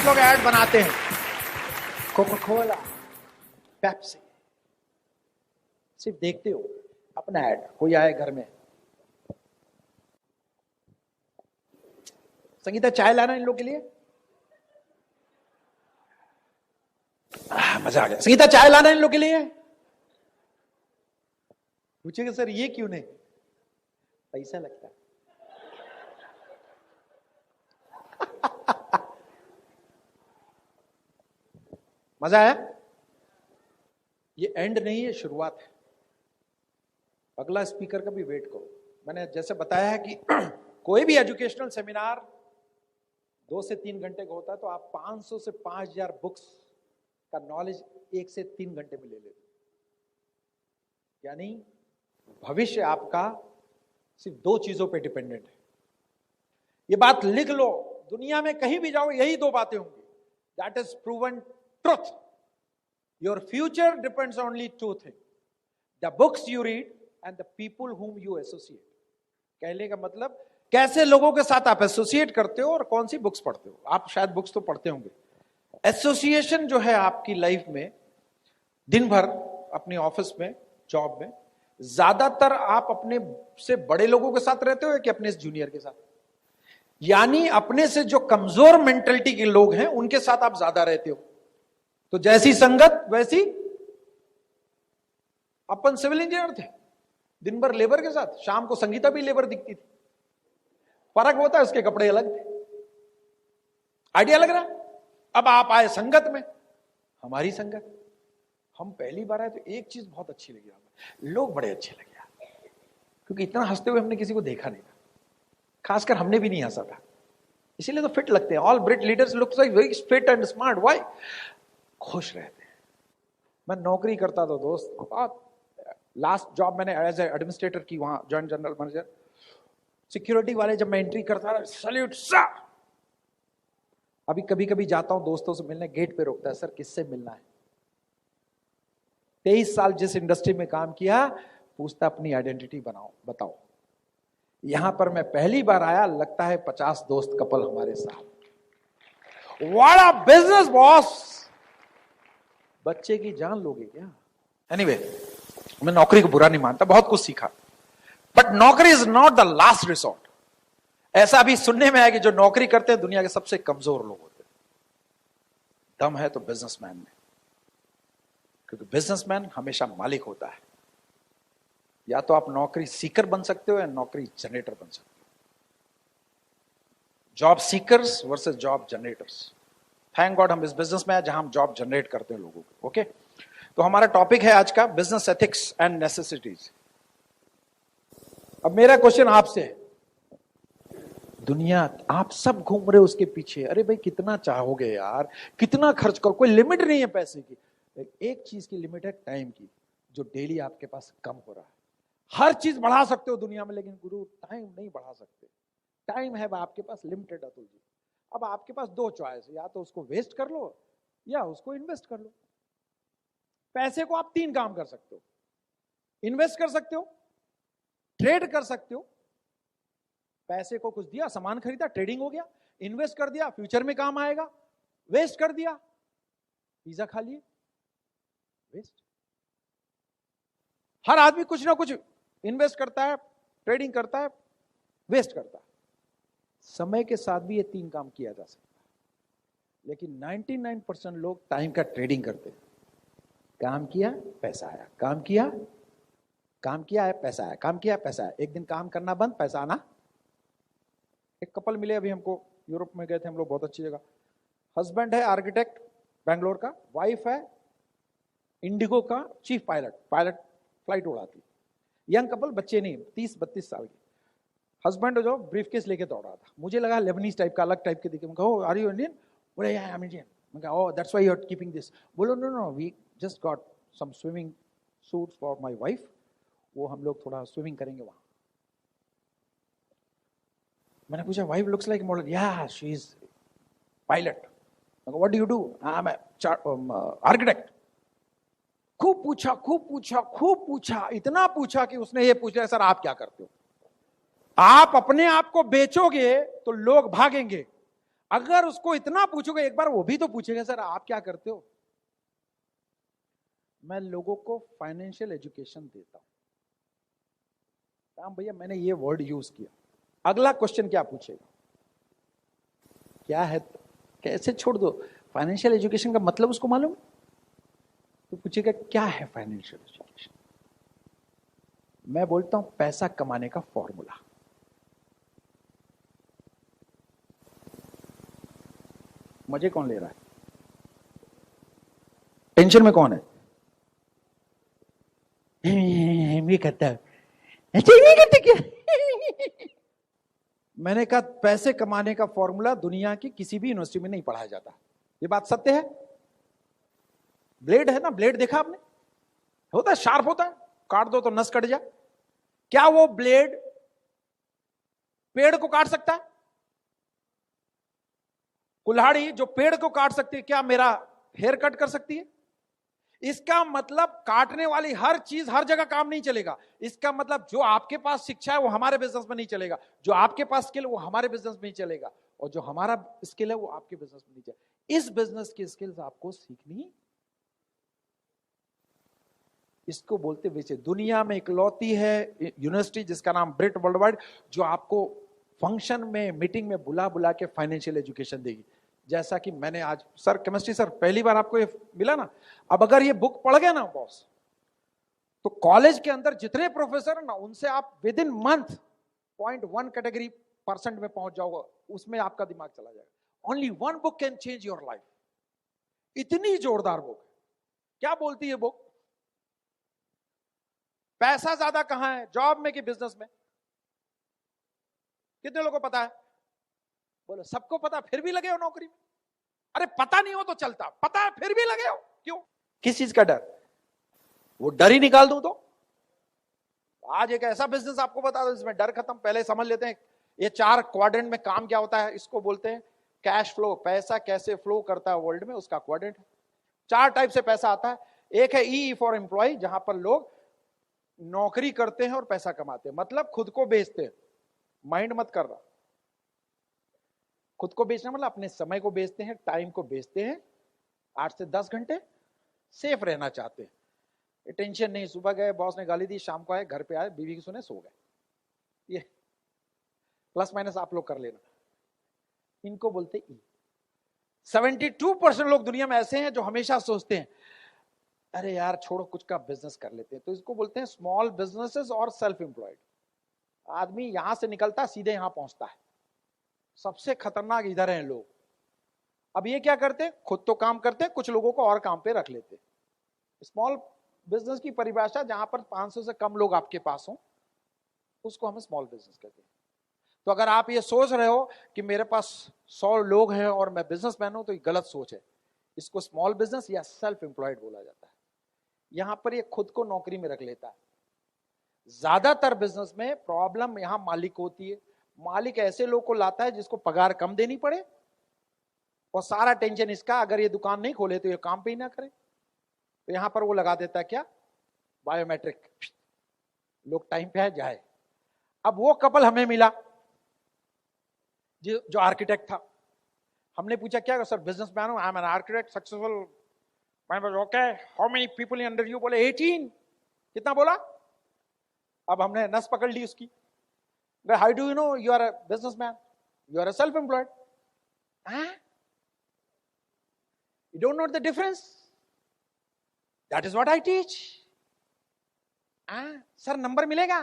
बहुत लोग ऐड बनाते हैं, कोका कोला, पेप्सी, सिर्फ देखते हो अपना ऐड। कोई आए घर में, संगीता चाय लाना इन लोग के लिए। मजा आ गया। संगीता चाय लाना इन लोग के लिए। पूछेगा सर ये क्यों नहीं? पैसा लगता है। मजा आया? ये एंड नहीं है, शुरुआत है। अगला स्पीकर का भी वेट करो। मैंने जैसे बताया है कि कोई भी एजुकेशनल सेमिनार 2 से 3 घंटे का होता है, तो आप 500 से 5000 बुक्स का नॉलेज 1 से 3 घंटे में ले लेते। यानी भविष्य आपका सिर्फ 2 चीजों पे डिपेंडेंट है। ये बात लिख लो, दुनिया में कहीं भी जाओ यही 2 बातें होंगी। That is proven truth. Your future depends only 2 things, the books you read and the people whom you associate. कहने का मतलब कैसे लोगों के साथ आप एसोसिएट करते हो और कौन सी बुक्स पढ़ते हो। आप शायद बुक्स तो पढ़ते होंगे। एसोसिएशन जो है आपकी लाइफ में, दिन भर अपनी ऑफिस में, जॉब में, ज्यादातर आप अपने से बड़े लोगों के साथ रहते हो कि अपने जूनियर के साथ? यानी अपने से जो कमजोर मेंटलिटी के लोग हैं उनके साथ आप ज्यादा रहते हो। तो जैसी संगत वैसी। अपन सिविल इंजीनियर थे, दिन भर लेबर के साथ, शाम को संगीता भी लेबर दिखती थी। फर्क होता है, उसके कपड़े अलग थे। आइडिया लग रहा? अब आप आए संगत में, हमारी संगत, हम पहली बार आए तो एक चीज बहुत अच्छी लगी हमें, लोग बड़े अच्छे लगे यार, क्योंकि इतना हंसते हुए हमने किसी को देखा नहीं था। खासकर हमने भी नहीं हंसा था, इसीलिए तो फिट लगते हैं। All Brit leaders looks like very fit and smart. Why? खुश रहते हैं। मैं नौकरी करता था दोस्त, लास्ट जॉब मैंने एज ए एडमिनिस्ट्रेटर की, वहां जॉइंट जनरल मैनेजर। सिक्योरिटी वाले जब मैं एंट्री करता था, सैल्यूट सर। अभी कभी कभी जाता हूं दोस्तों से मिलने, गेट पे रोकता है, सर किससे मिलना है? 23 साल जिस इंडस्ट्री में काम किया, पूछता अपनी आइडेंटिटी बताओ। यहां पर मैं पहली बार आया, लगता है 50 दोस्त कपल हमारे साथ। What a business boss. बच्चे की जान लोगे क्या? एनीवे, मैं नौकरी को बुरा नहीं मानता, बहुत कुछ सीखा, बट नौकरी is not the last resort. ऐसा भी सुनने में आया कि जो नौकरी करते हैं दुनिया के सबसे कमजोर लोग होते हैं। दम है तो बिजनेसमैन में, क्योंकि बिजनेसमैन हमेशा मालिक होता है। या तो आप नौकरी सीकर बन सकते हो या नौकरी जनरेटर बन सकते हो। Job seekers versus job generators. Thank God हम इस बिजनेस में हैं जहां हम जॉब जनरेट करते हैं लोगों को। ओके, तो हमारा टॉपिक है आज का बिजनेस एथिक्स एंड नेसेसिटीज। अब मेरा क्वेश्चन आपसे है, दुनिया आप सब घूम रहे हो उसके पीछे, अरे भाई कितना चाहोगे यार, कितना खर्च करो, कोई लिमिट नहीं है पैसे की। एक चीज की लिमिट है, टाइम की, जो डेली आपके पास कम हो रहा है। हर चीज बढ़ा सकते हो दुनिया में, लेकिन गुरु टाइम नहीं बढ़ा सकते। टाइम है आपके पास लिमिटेड, अतुल जी। अब आपके पास 2 चॉइस है, या तो उसको वेस्ट कर लो या उसको इन्वेस्ट कर लो। पैसे को आप 3 काम कर सकते हो। इन्वेस्ट कर सकते हो, ट्रेड कर सकते हो। पैसे को कुछ दिया, सामान खरीदा, ट्रेडिंग हो गया। इन्वेस्ट कर दिया, फ्यूचर में काम आएगा। वेस्ट कर दिया, पिज्जा खा लिए, वेस्ट। हर आदमी कुछ ना कुछ इन्वेस्ट करता है, ट्रेडिंग करता है, वेस्ट करता है। समय के साथ भी ये 3 काम किया जा सकता है, लेकिन 99% लोग टाइम का ट्रेडिंग करते हैं। काम किया, पैसा आया, काम किया है, पैसा आया, काम किया, पैसा आया। एक दिन काम करना बंद, पैसा आना। एक कपल मिले अभी हमको, यूरोप में गए थे हम लोग, बहुत अच्छी जगह। हस्बैंड है आर्किटेक्ट बैंगलोर का, वाइफ है इंडिगो का चीफ पायलट फ्लाइट उड़ाती। यंग कपल, बच्चे नहीं, 30-32 साल के। हस्बैंड जो ब्रीफकेस लेके दौड़ा था, मुझे लगा लेबनीज टाइप का, अलग टाइप के दिखे। मैं कहा, आर यू इंडियन? बोले, आई एम इंडियन। मैं कहा, oh that's why you are keeping this. बोलो, no, we just got some swimming suits for my wife, वो हम लोग थोड़ा स्विमिंग करेंगे वहां। मैंने पूछा, वाइफ लुक्स लाइक मॉडल? या she is pilot. What do you do? I am architect. खूब पूछा, इतना पूछा कि उसने ये पूछा, सर आप क्या करते हो? आप अपने आप को बेचोगे तो लोग भागेंगे, अगर उसको इतना पूछोगे एक बार, वो भी तो पूछेगा सर आप क्या करते हो। मैं लोगों को फाइनेंशियल एजुकेशन देता हूं। राम भैया मैंने ये वर्ड यूज किया, अगला क्वेश्चन क्या पूछेगा, क्या है, कैसे छोड़ दो, फाइनेंशियल एजुकेशन का मतलब उसको मालूम, तो पूछेगा क्या है फाइनेंशियल एजुकेशन। मैं बोलता हूं पैसा कमाने का फॉर्मूला। मजे कौन ले रहा है, टेंशन में कौन है, ये करता है, ये करते क्या। मैंने कहा पैसे कमाने का फॉर्मूला दुनिया की किसी भी यूनिवर्सिटी में नहीं पढ़ाया जाता। ये बात सत्य है। ब्लेड है ना, ब्लेड देखा आपने, होता है शार्प होता है, काट दो तो नस कट जाए। क्या वो ब्लेड पेड़ को काट सकता है? कुल्हाड़ी जो पेड़ को काट सकती है, क्या मेरा हेयर कट कर सकती है? इसका मतलब काटने वाली हर चीज हर जगह काम नहीं चलेगा। इसका मतलब जो आपके पास शिक्षा है वो हमारे बिजनेस में नहीं चलेगा, जो आपके पास स्किल है वो हमारे बिजनेस में नहीं चलेगा, और जो हमारा स्किल है वो आपके बिजनेस में नहीं चलेगा। इस बिजनेस की स्किल्स आपको सीखनी, इसको बोलते वैसे दुनिया में इकलौती है यूनिवर्सिटी जिसका नाम ब्रिट वर्ल्ड वाइड, जो आपको फंक्शन में मीटिंग में बुला बुला के फाइनेंशियल एजुकेशन देगी। जैसा कि मैंने आज सर केमिस्ट्री सर पहली बार आपको ये मिला ना, अब अगर ये बुक पढ़ गए ना बॉस, तो कॉलेज के अंदर जितने प्रोफेसर है ना उनसे आप with in month 0.1 category percent में पहुंच जाओगे, उसमें आपका दिमाग चला जाएगा। Only one book can change your life. इतनी जोरदार बुक। क्या बोलती है बुक? पैसा ज्यादा कहां है, जॉब में कि बिजनेस में? कितने लोगों को पता है? बोलो सबको पता, फिर भी लगे हो नौकरी में। अरे पता नहीं हो तो चलता, पता है फिर भी लगे हो, क्यों? किस चीज का डर? वो डर ही निकाल दूं तो आज एक ऐसा बिजनेस आपको बता दो जिसमें डर खत्म। पहले समझ लेते हैं ये 4 क्वाड्रेंट में काम क्या होता है। इसको बोलते हैं कैश फ्लो, पैसा कैसे फ्लो करता है वर्ल्ड में, उसका क्वाड्रेंट है। 4 टाइप से पैसा आता है। एक है ई फॉर एम्प्लॉय, जहां पर लोग नौकरी करते हैं और पैसा कमाते हैं, मतलब खुद को बेचते हैं। माइंड मत कर रहा, खुद को बेचना मतलब अपने समय को बेचते हैं, टाइम को बेचते हैं। 8 से 10 घंटे सेफ रहना चाहते हैं, टेंशन नहीं, सुबह गए बॉस ने गाली दी, शाम को आए घर पे आए बीवी की सुने सो गए। ये प्लस माइनस आप लोग कर लेना। इनको बोलते ई। 72% लोग दुनिया में ऐसे हैं जो हमेशा सोचते हैं अरे यार छोड़ो कुछ का बिजनेस कर लेते हैं, तो इसको बोलते हैं स्मॉल बिजनेसेस और सेल्फ एम्प्लॉयड। आदमी यहां से निकलता सीधे यहां पहुंचता है। सबसे खतरनाक इधर हैं लोग। अब ये क्या करते हैं, खुद तो काम करते हैं, कुछ लोगों को और काम पे रख लेते हैं। स्मॉल बिजनेस की परिभाषा जहां पर 500 से कम लोग आपके पास हो, उसको हम स्मॉल बिजनेस कहते हैं। तो अगर आप ये सोच रहे हो कि मेरे पास 100 लोग हैं और मैं बिजनेसमैन हूं, तो ये गलत सोच है। इसको स्मॉल बिजनेस या सेल्फ एम्प्लॉयड बोला जाता है। यहां पर ये खुद को नौकरी में रख लेता है। ज्यादातर बिजनेस में प्रॉब्लम यहां मालिक होती है। मालिक ऐसे लोग को लाता है जिसको पगार कम देनी पड़े, और सारा टेंशन इसका अगर ये दुकान नहीं खोले तो ये काम पे ही ना करे। तो यहां पर वो लगा देता है क्या, बायोमेट्रिक, लोग टाइम पे आए जाए। अब वो कपल हमें मिला जो आर्किटेक्ट था। हमने पूछा क्या सर बिजनेसमैन हूं, I am an architect successful. मैं okay, how many people in under you? बोले 18। कितना बोला? अब हमने नस पकड़ ली उसकी। How do you know you are a businessman, you are a self employed? You don't know the difference? That is what I teach. Sir number मिलेगा?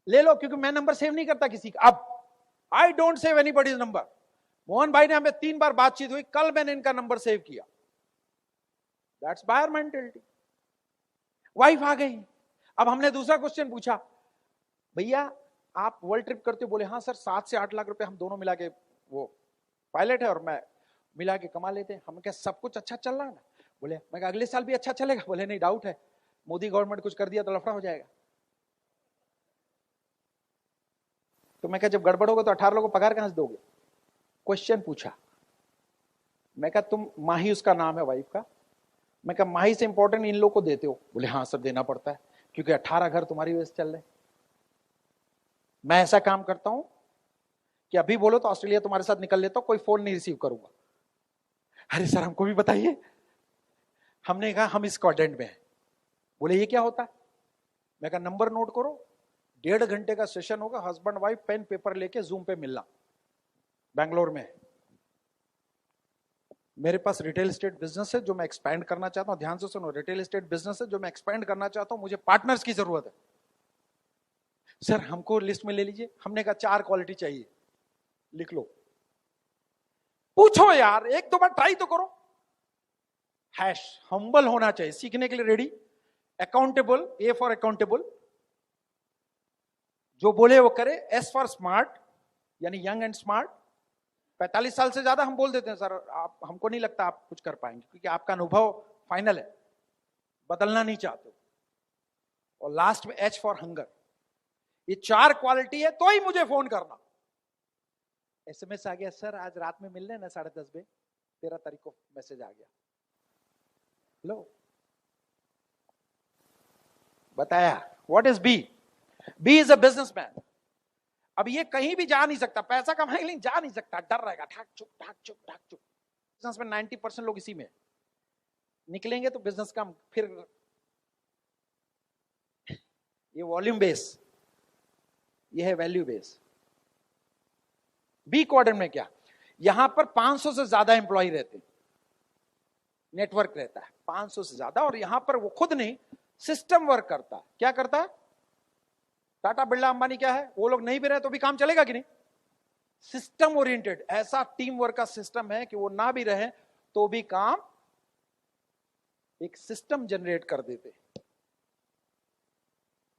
ले लो, क्योंकि मैं नंबर सेव नहीं करता किसी का। अब I don't save anybody's number. Mohan भाई ने हमें 3 बार बातचीत हुई, कल मैंने इनका नंबर सेव किया। That's buyer mentality. वाइफ आ गई। अब हमने दूसरा क्वेश्चन पूछा, भैया आप वर्ल्ड ट्रिप करते हो? बोले हाँ सर, 7 से 8 लाख रुपए हम दोनों मिला के, वो पायलट है और मैं, मिला के कमा लेते हैं। हम क्या सब कुछ अच्छा चल रहा है ना? बोले मैं अगले साल भी अच्छा चलेगा? बोले नहीं, डाउट है, मोदी गवर्नमेंट कुछ कर दिया तो लफड़ा हो जाएगा। तो मैं कहा जब गड़बड़ होगा तो 18 लोगों को पगार कहां से दोगे? क्वेश्चन पूछा। मैं कहा तुम, माही उसका नाम है वाइफ का, मैं कहा माही से इंपॉर्टेंट इन लोगों को देते हो? बोले हाँ सर देना पड़ता है, क्योंकि 18 घर तुम्हारी वजह से चल रहे। मैं ऐसा काम करता हूं कि अभी बोलो तो ऑस्ट्रेलिया तुम्हारे साथ निकल लेता हूं, कोई फोन नहीं रिसीव करूंगा। अरे सर हमको भी बताइए। हमने कहा हम इस क्वाड्रेंट में हैं। बोले ये क्या होता है? मैं कहा नंबर नोट करो, 1.5 घंटे का सेशन होगा, हस्बैंड वाइफ पेन पेपर लेके जूम पे मिलना, बैंगलोर में। मेरे पास रिटेल एस्टेट बिजनेस है जो मैं एक्सपैंड करना चाहता हूं, ध्यान से सुनो, रिटेल एस्टेट बिजनेस है जो मैं एक्सपैंड करना चाहता हूं, मुझे पार्टनर्स की जरूरत है। सर हमको लिस्ट में ले लीजिए। हमने कहा 4 क्वालिटी चाहिए, लिख लो। पूछो यार, एक दो बार ट्राई तो करो। हैश हम्बल होना चाहिए, सीखने के लिए ready, accountable, A for accountable, जो बोले वो करे, एस फॉर स्मार्ट यानी यंग एंड स्मार्ट। 45 साल से ज्यादा हम बोल देते हैं सर आप, हमको नहीं लगता आप कुछ कर पाएंगे क्योंकि आपका अनुभव फाइनल है, बदलना नहीं चाहते। और लास्ट में एच फॉर हंगर। ये 4 क्वालिटी है तो ही मुझे फोन करना। एसएमएस आ गया, सर आज रात में मिल लेना 10:30 बजे, 13 तारीख को मैसेज आ गया। लो बताया what is B. B is a businessman. अब ये कहीं भी जा नहीं सकता, पैसा कमाने के लिए जा नहीं सकता, डर रहेगा, ठाक चुक ठाक चुक ठाक चुक। बिजनेस में 90% लोग इसी में निकलेंगे तो बिजनेस का फिर ये वॉल्यूम बेस, ये है वैल्यू बेस। बी क्वाड्रेंट में क्या, यहां पर 500 से ज्यादा एम्प्लॉय रहते, नेटवर्क रहता है 500 से ज्यादा, और यहां पर वो खुद नहीं सिस्टम वर्क करता है। क्या करता है? टाटा बिरला अंबानी क्या है, वो लोग नहीं भी रहे तो भी काम चलेगा कि नहीं? सिस्टम ओरिएंटेड, ऐसा टीम वर्क का सिस्टम है कि वो ना भी रहे तो भी काम एक सिस्टम जनरेट कर देते।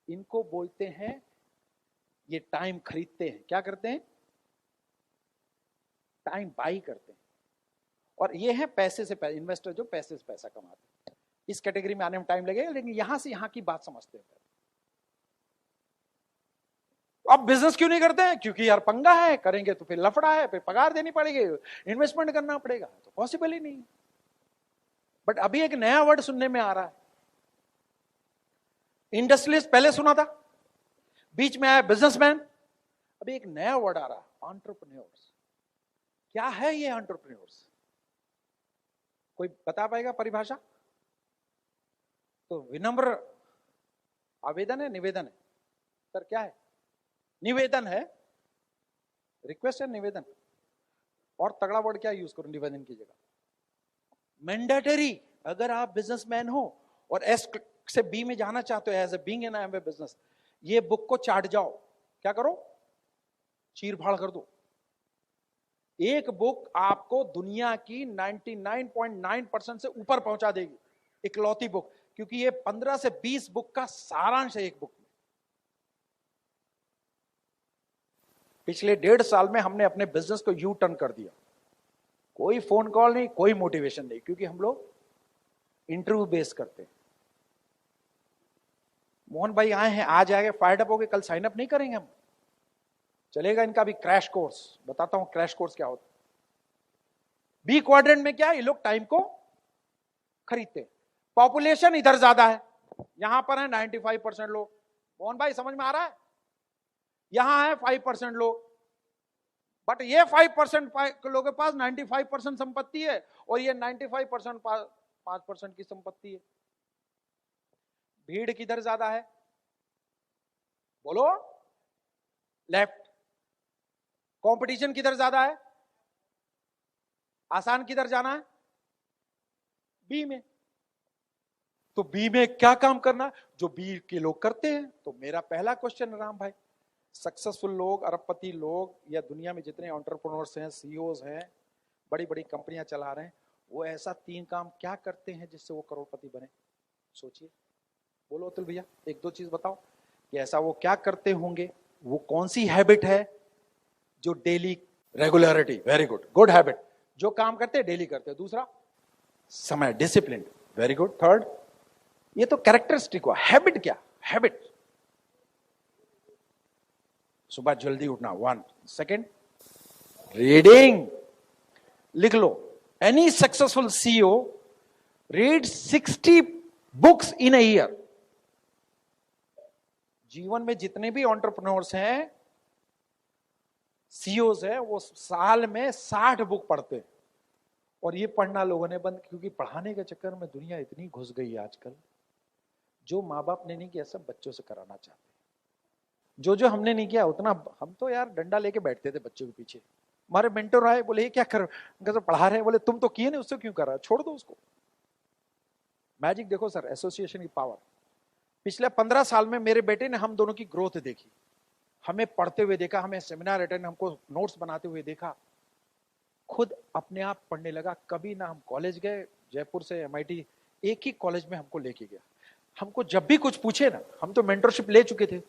इनको बोलते हैं, ये टाइम खरीदते हैं। क्या करते हैं? टाइम बाई करते हैं। और ये है पैसे से पैसे, इन्वेस्टर जो पैसे से पैसा कमाते हैं। इस कैटेगरी में आने में टाइम लगेगा, लेकिन यहां से यहां की बात समझते हैं। अब बिजनेस क्यों नहीं करते हैं? क्योंकि यार पंगा है, करेंगे तो फिर लफड़ा है, फिर पगार देनी पड़ेगी, इन्वेस्टमेंट करना पड़ेगा, तो पॉसिबल ही नहीं। बट अभी एक नया वर्ड सुनने में आ रहा है, इंडस्ट्रियलिस्ट पहले सुना था, बीच में आया बिजनेसमैन, अभी एक नया वर्ड आ रहा है, एंटरप्रेन्योर्स। क्या है ये एंटरप्रेन्योर्स? कोई बता पाएगा परिभाषा? तो विनम्र आवेदन है, निवेदन है? सर क्या है? निवेदन है, रिक्वेस्ट है, निवेदन। और तगड़ा वर्ड क्या यूज करूं निवेदन की जगह? मैंडेटरी। अगर आप बिजनेसमैन हो और एस से बी में जाना चाहते हो, as a being in I am a business, ये बुक को चाट जाओ। क्या करो? चीर फाड़ कर दो। एक बुक आपको दुनिया की 99.9% से ऊपर पहुंचा देगी, इकलौती बुक, क्योंकि ये 15 से 20 बुक का सारांश है एक बुक में। पिछले 1.5 साल में हमने अपने बिजनेस को यू टर्न कर दिया। कोई फोन कॉल नहीं, कोई मोटिवेशन नहीं, क्योंकि हम लोग इंटरव्यू बेस करते हैं। मोहन भाई आए हैं, आज आगे फायर्ड अप हो गए, कल साइन अप नहीं करेंगे हम? चलेगा इनका भी क्रैश कोर्स, बताता हूं क्रैश कोर्स क्या होता है। बी क्वाड्रेंट में क्या, ये लोग टाइम को खरीदते। पॉपुलेशन इधर ज्यादा है, यहां पर है 95% लोग। मोहन भाई समझ में आ रहा है? यहां है 5% लोग, बट ये 5% लोगों के पास 95% संपत्ति है, और ये 95% 5% की संपत्ति है। भीड़ किधर ज्यादा है? बोलो। लेफ्ट। कंपटीशन किधर ज्यादा है? आसान किधर जाना है? बी में। तो बी में क्या काम करना जो बी के लोग करते हैं? तो मेरा पहला क्वेश्चन राम भाई, सक्सेसफुल लोग, अरबपति लोग, या दुनिया में जितने एंटरप्रेन्योर्स हैं, सीईओज हैं, बड़ी बड़ी कंपनियां चला रहे हैं, वो ऐसा 3 काम क्या करते हैं जिससे वो करोड़पति बने? सोचिए। बोलो अतुल भैया, 1-2 चीज बताओ कि ऐसा वो क्या करते होंगे, वो कौन सी हैबिट है जो daily, regularity, very good, good habit, जो काम करते हैं डेली करते हैं। दूसरा, समय, डिसिप्लिन, वेरी गुड। थर्ड, ये तो कैरेक्टरिस्टिक हुआ, हैबिट क्या? हैबिट, सुबह जल्दी उठना, 1। सेकेंड, रीडिंग, लिख लो, any successful CEO read 60 books in a year. जीवन में जितने भी एंटरप्रेन्योर्स हैं, सीईओज है वो साल में 60 बुक पढ़ते हैं, और ये पढ़ना लोगों ने बंद, क्योंकि पढ़ाने के चक्कर में दुनिया इतनी घुस गई है आजकल। जो माँ बाप ने नहीं किया सब बच्चों से कराना चाहते हैं। जो जो हमने नहीं किया उतना, हम तो यार डंडा लेके बैठते थे बच्चों के पीछे। हमारे मेंटर आए, बोले ये क्या कर, तो पढ़ा रहे हैं, बोले तुम तो किए नहीं, उससे क्यों कर रहा है, छोड़ दो उसको। मैजिक देखो सर, एसोसिएशन की पावर। पिछले 15 साल में मेरे बेटे ने हम दोनों की ग्रोथ देखी, हमें पढ़ते हुए देखा, हमें सेमिनार अटेंड, हमको नोट्स बनाते हुए देखा, खुद अपने आप पढ़ने लगा। कभी ना हम कॉलेज गए, जयपुर से एमआईटी एक ही कॉलेज में हमको लेके गया। हमको जब भी कुछ पूछे ना, हम तो मेंटरशिप ले चुके थे,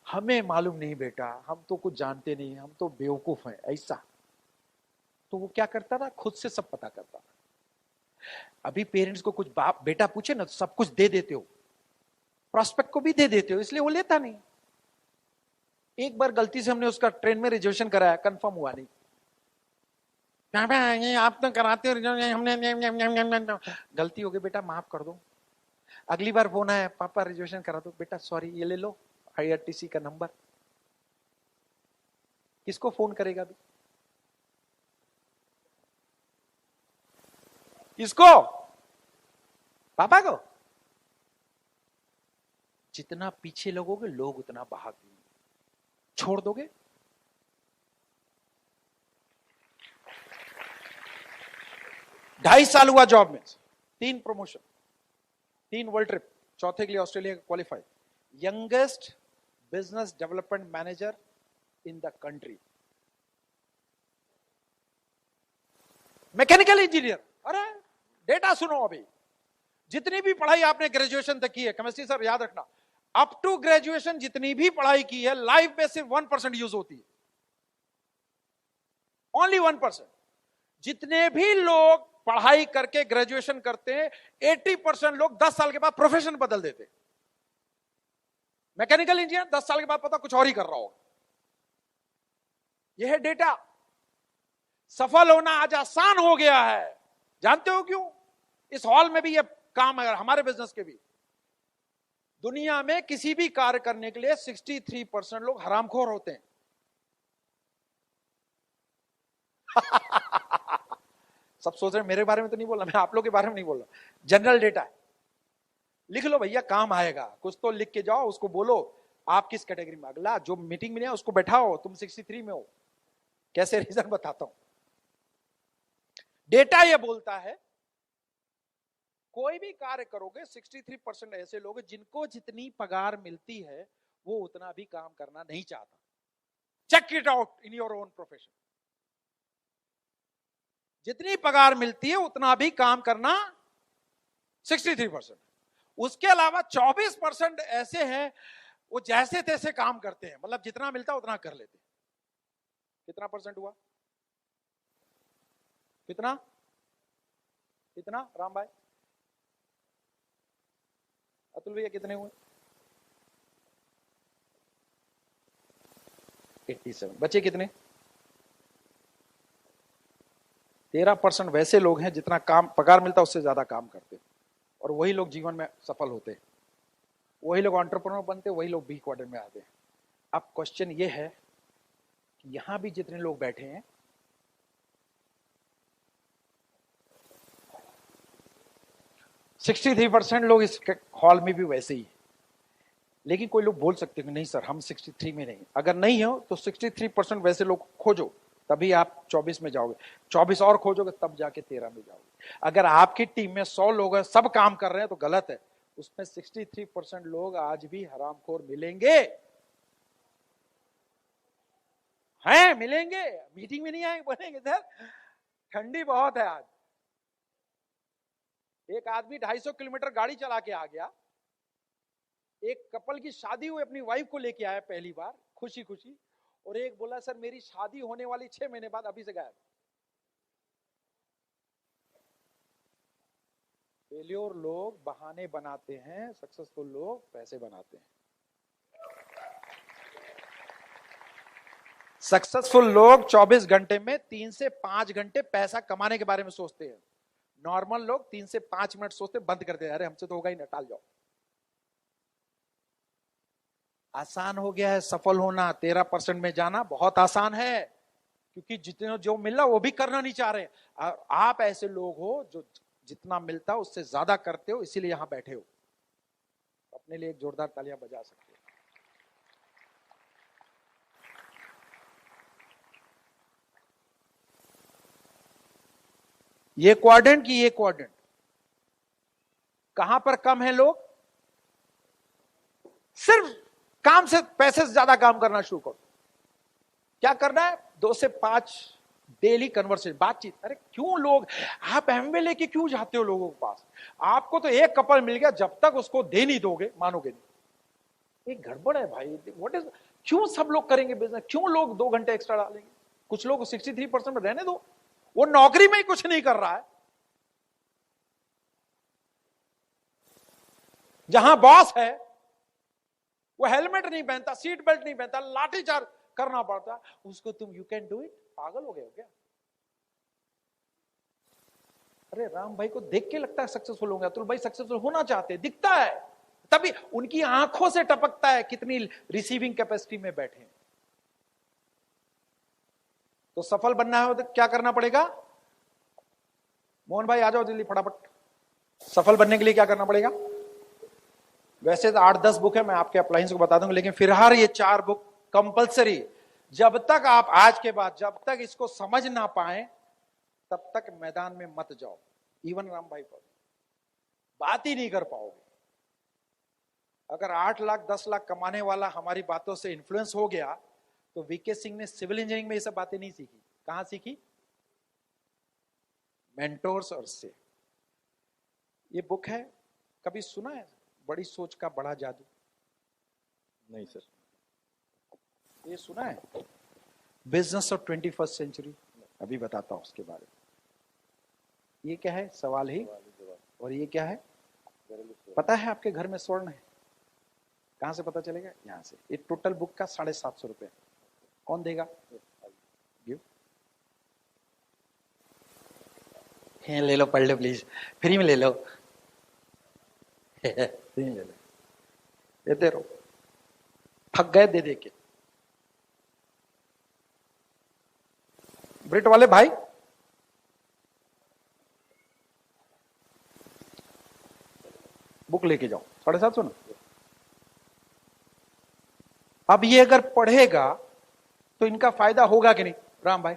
हमें मालूम नहीं बेटा, हम तो कुछ जानते नहीं, हम तो बेवकूफ हैं, ऐसा। तो वो क्या करता था, खुद से सब पता करता था। अभी पेरेंट्स को कुछ बाप बेटा पूछे ना तो सब कुछ दे देते हो, प्रोस्पेक्ट को भी दे देते हो, इसलिए वो लेता नहीं। एक बार गलती से हमने उसका ट्रेन में रिजर्वेशन कराया, कंफर्म हुआ नहीं। ये आप तो कराते हो, हमने गलती हो गई बेटा, माफ कर दो। अगली बार फोन आया, पापा रिजर्वेशन करा दो, बेटा सॉरी ये ले लो आईआरटीसी का नंबर। किसको फोन करेगा अभी, किसको, पापा को। जितना पीछे लगोगे लोग उतना भागेंगे, छोड़ दोगे। ढाई साल हुआ जॉब में, 3 प्रमोशन, 3 वर्ल्ड ट्रिप, चौथे के लिए Australia qualified, youngest business development manager in the country, mechanical engineer. अरे डेटा सुनो, अभी जितनी भी पढ़ाई आपने ग्रेजुएशन तक की है, केमिस्ट्री सर याद रखना, अप टू ग्रेजुएशन जितनी भी पढ़ाई की है, लाइफ में सिर्फ 1% यूज होती है, ओनली 1%। जितने भी लोग पढ़ाई करके ग्रेजुएशन करते हैं, 80% लोग 10 साल के बाद प्रोफेशन बदल देते। मैकेनिकल इंजीनियर 10 साल के बाद पता कुछ और ही कर रहा होगा। यह है डेटा। सफल होना आज आसान हो गया है, जानते हो क्यों? इस हॉल में भी यह काम है, हमारे बिजनेस के भी। दुनिया में किसी भी कार्य करने के लिए 63% लोग हरामखोर होते हैं। सब सोच रहे मेरे बारे में तो नहीं बोल रहा, मैं आप लोग के बारे में नहीं बोल रहा, जनरल डेटा है। लिख लो भैया, काम आएगा, कुछ तो लिख के जाओ, उसको बोलो आप किस कैटेगरी में। अगला जो मीटिंग में नहीं है उसको बैठाओ, तुम 63 में हो, कैसे रीजन बताता हूं। डेटा ये बोलता है, कोई भी कार्य करोगे 63% ऐसे लोग जिनको जितनी पगार मिलती है वो उतना भी काम करना नहीं चाहता। Check it out in your own profession. जितनी पगार मिलती है उतना भी काम करना 63%। उसके अलावा 24% ऐसे हैं वो जैसे तैसे काम करते हैं, मतलब जितना मिलता है उतना कर लेते हैं। कितना परसेंट हुआ, कितना कितना राम भाई, अतुल भैया कितने हुए? 87। बचे कितने? 13% वैसे लोग हैं जितना काम पगार मिलता है उससे ज्यादा काम करते हैं, और वही लोग जीवन में सफल होते हैं, वही लोग एंटरप्रेन्योर बनते हैं, वही लोग बी क्वाड्रेंट में आते हैं। अब क्वेश्चन ये है कि यहां भी जितने लोग बैठे हैं, सिक्सटी 3% लोग इस हॉल में भी वैसे ही है। लेकिन कोई लोग बोल सकते हैं नहीं सर हम 63 में नहीं, अगर नहीं हो तो 63% वैसे लोग खोजो, तभी आप 24 में जाओगे, 24 और खोजोगे तब जाके 13 में जाओगे। अगर आपकी टीम में 100 लोग हैं, सब काम कर रहे हैं तो गलत है, उसमें 63% लोग आज भी हरामखोर मिलेंगे, हैं मिलेंगे। मीटिंग में नहीं आएंगे, बोलेंगे सर ठंडी बहुत है आज। एक आदमी 250 किलोमीटर गाड़ी चला के आ गया, एक कपल की शादी हुई, अपनी वाइफ को लेके आया पहली बार खुशी खुशी, और एक बोला सर मेरी शादी होने वाली 6 महीने बाद, अभी से गायब। फेल्योर लोग बहाने बनाते हैं, सक्सेसफुल लोग पैसे बनाते हैं। सक्सेसफुल लोग 24 घंटे में 3 से 5 घंटे पैसा कमाने के बारे में सोचते हैं, नॉर्मल लोग 3 से 5 मिनट सोचते बंद करते हैं, अरे हमसे तो होगा ही ना, टाल जाओ। आसान हो गया है सफल होना, 13% में जाना बहुत आसान है। क्योंकि जितने जो मिल रहा वो भी करना नहीं चाह रहे। आप ऐसे लोग हो जो जितना मिलता हो उससे ज्यादा करते हो, इसीलिए यहां बैठे हो। अपने लिए एक जोरदार तालियां बजा सकते हो। ये क्वाड्रेंट की ये क्वाड्रेंट, कहां पर कम है लोग? सिर्फ काम से, पैसे से ज्यादा काम करना शुरू करो। क्या करना है? 2 से 5 डेली कन्वर्सेशन, बातचीत। अरे क्यों लोग, आप एमवे लेके क्यों जाते हो लोगों के पास? आपको तो एक कपल मिल गया, जब तक उसको दे नहीं दोगे मानोगे नहीं। एक गड़बड़ है भाई। व्हाट इज, क्यों सब लोग करेंगे बिजनेस? क्यों लोग 2 घंटे एक्स्ट्रा डालेंगे? कुछ लोग 63% में रहने दो, वो नौकरी में ही कुछ नहीं कर रहा है। जहां बॉस है वो हेलमेट नहीं पहनता, सीट बेल्ट नहीं पहनता, लाठीचार्ज करना पड़ता, उसको तुम यू कैन डू इट? पागल हो गए हो क्या? अरे राम भाई को देख के लगता है सक्सेसफुल होंगे, अतुल भाई सक्सेसफुल होना चाहते, दिखता है, तभी उनकी आंखों से टपकता है कितनी रिसीविंग कैपेसिटी में बैठे। तो सफल बनना है तो क्या करना पड़ेगा? मोहन भाई आ जाओ जल्दी फटाफट। सफल बनने के लिए क्या करना पड़ेगा? वैसे तो 8-10 बुक है, मैं आपके अप्लायंस को बता दूंगा, लेकिन फिलहाल ये 4 बुक कंपलसरी। जब तक आप आज के बाद जब तक इसको समझ ना पाए तब तक मैदान में मत जाओ। इवन राम भाई पर बात ही नहीं कर पाओगे। अगर 8 लाख 10 लाख कमाने वाला हमारी बातों से इन्फ्लुएंस हो गया, तो वीके सिंह ने सिविल इंजीनियरिंग में ये सब बातें नहीं सीखी। कहां सीखी? मेंटोर्स और से। ये बुक है, कभी सुना है? बड़ी सोच का बड़ा जादू? नहीं सर। ये सुना है? Business of 21st century? अभी बताता हूं उसके बारे में। ये क्या है? सवाल ही। और ये क्या है? पता है आपके घर में स्वर्ण है? कहां से पता चलेगा? यहां से। ये टोटल बुक का 750 रुपए। कौन देगा? गिव। ले लो, पढ़ लो प्लीज, फ्री में ले लो। फ्री में ले लो, देते रहो। थक गए दे दे के। ब्रिट वाले भाई, बुक लेके जाओ। 750 ना। अब ये अगर पढ़ेगा तो इनका फायदा होगा कि नहीं राम भाई?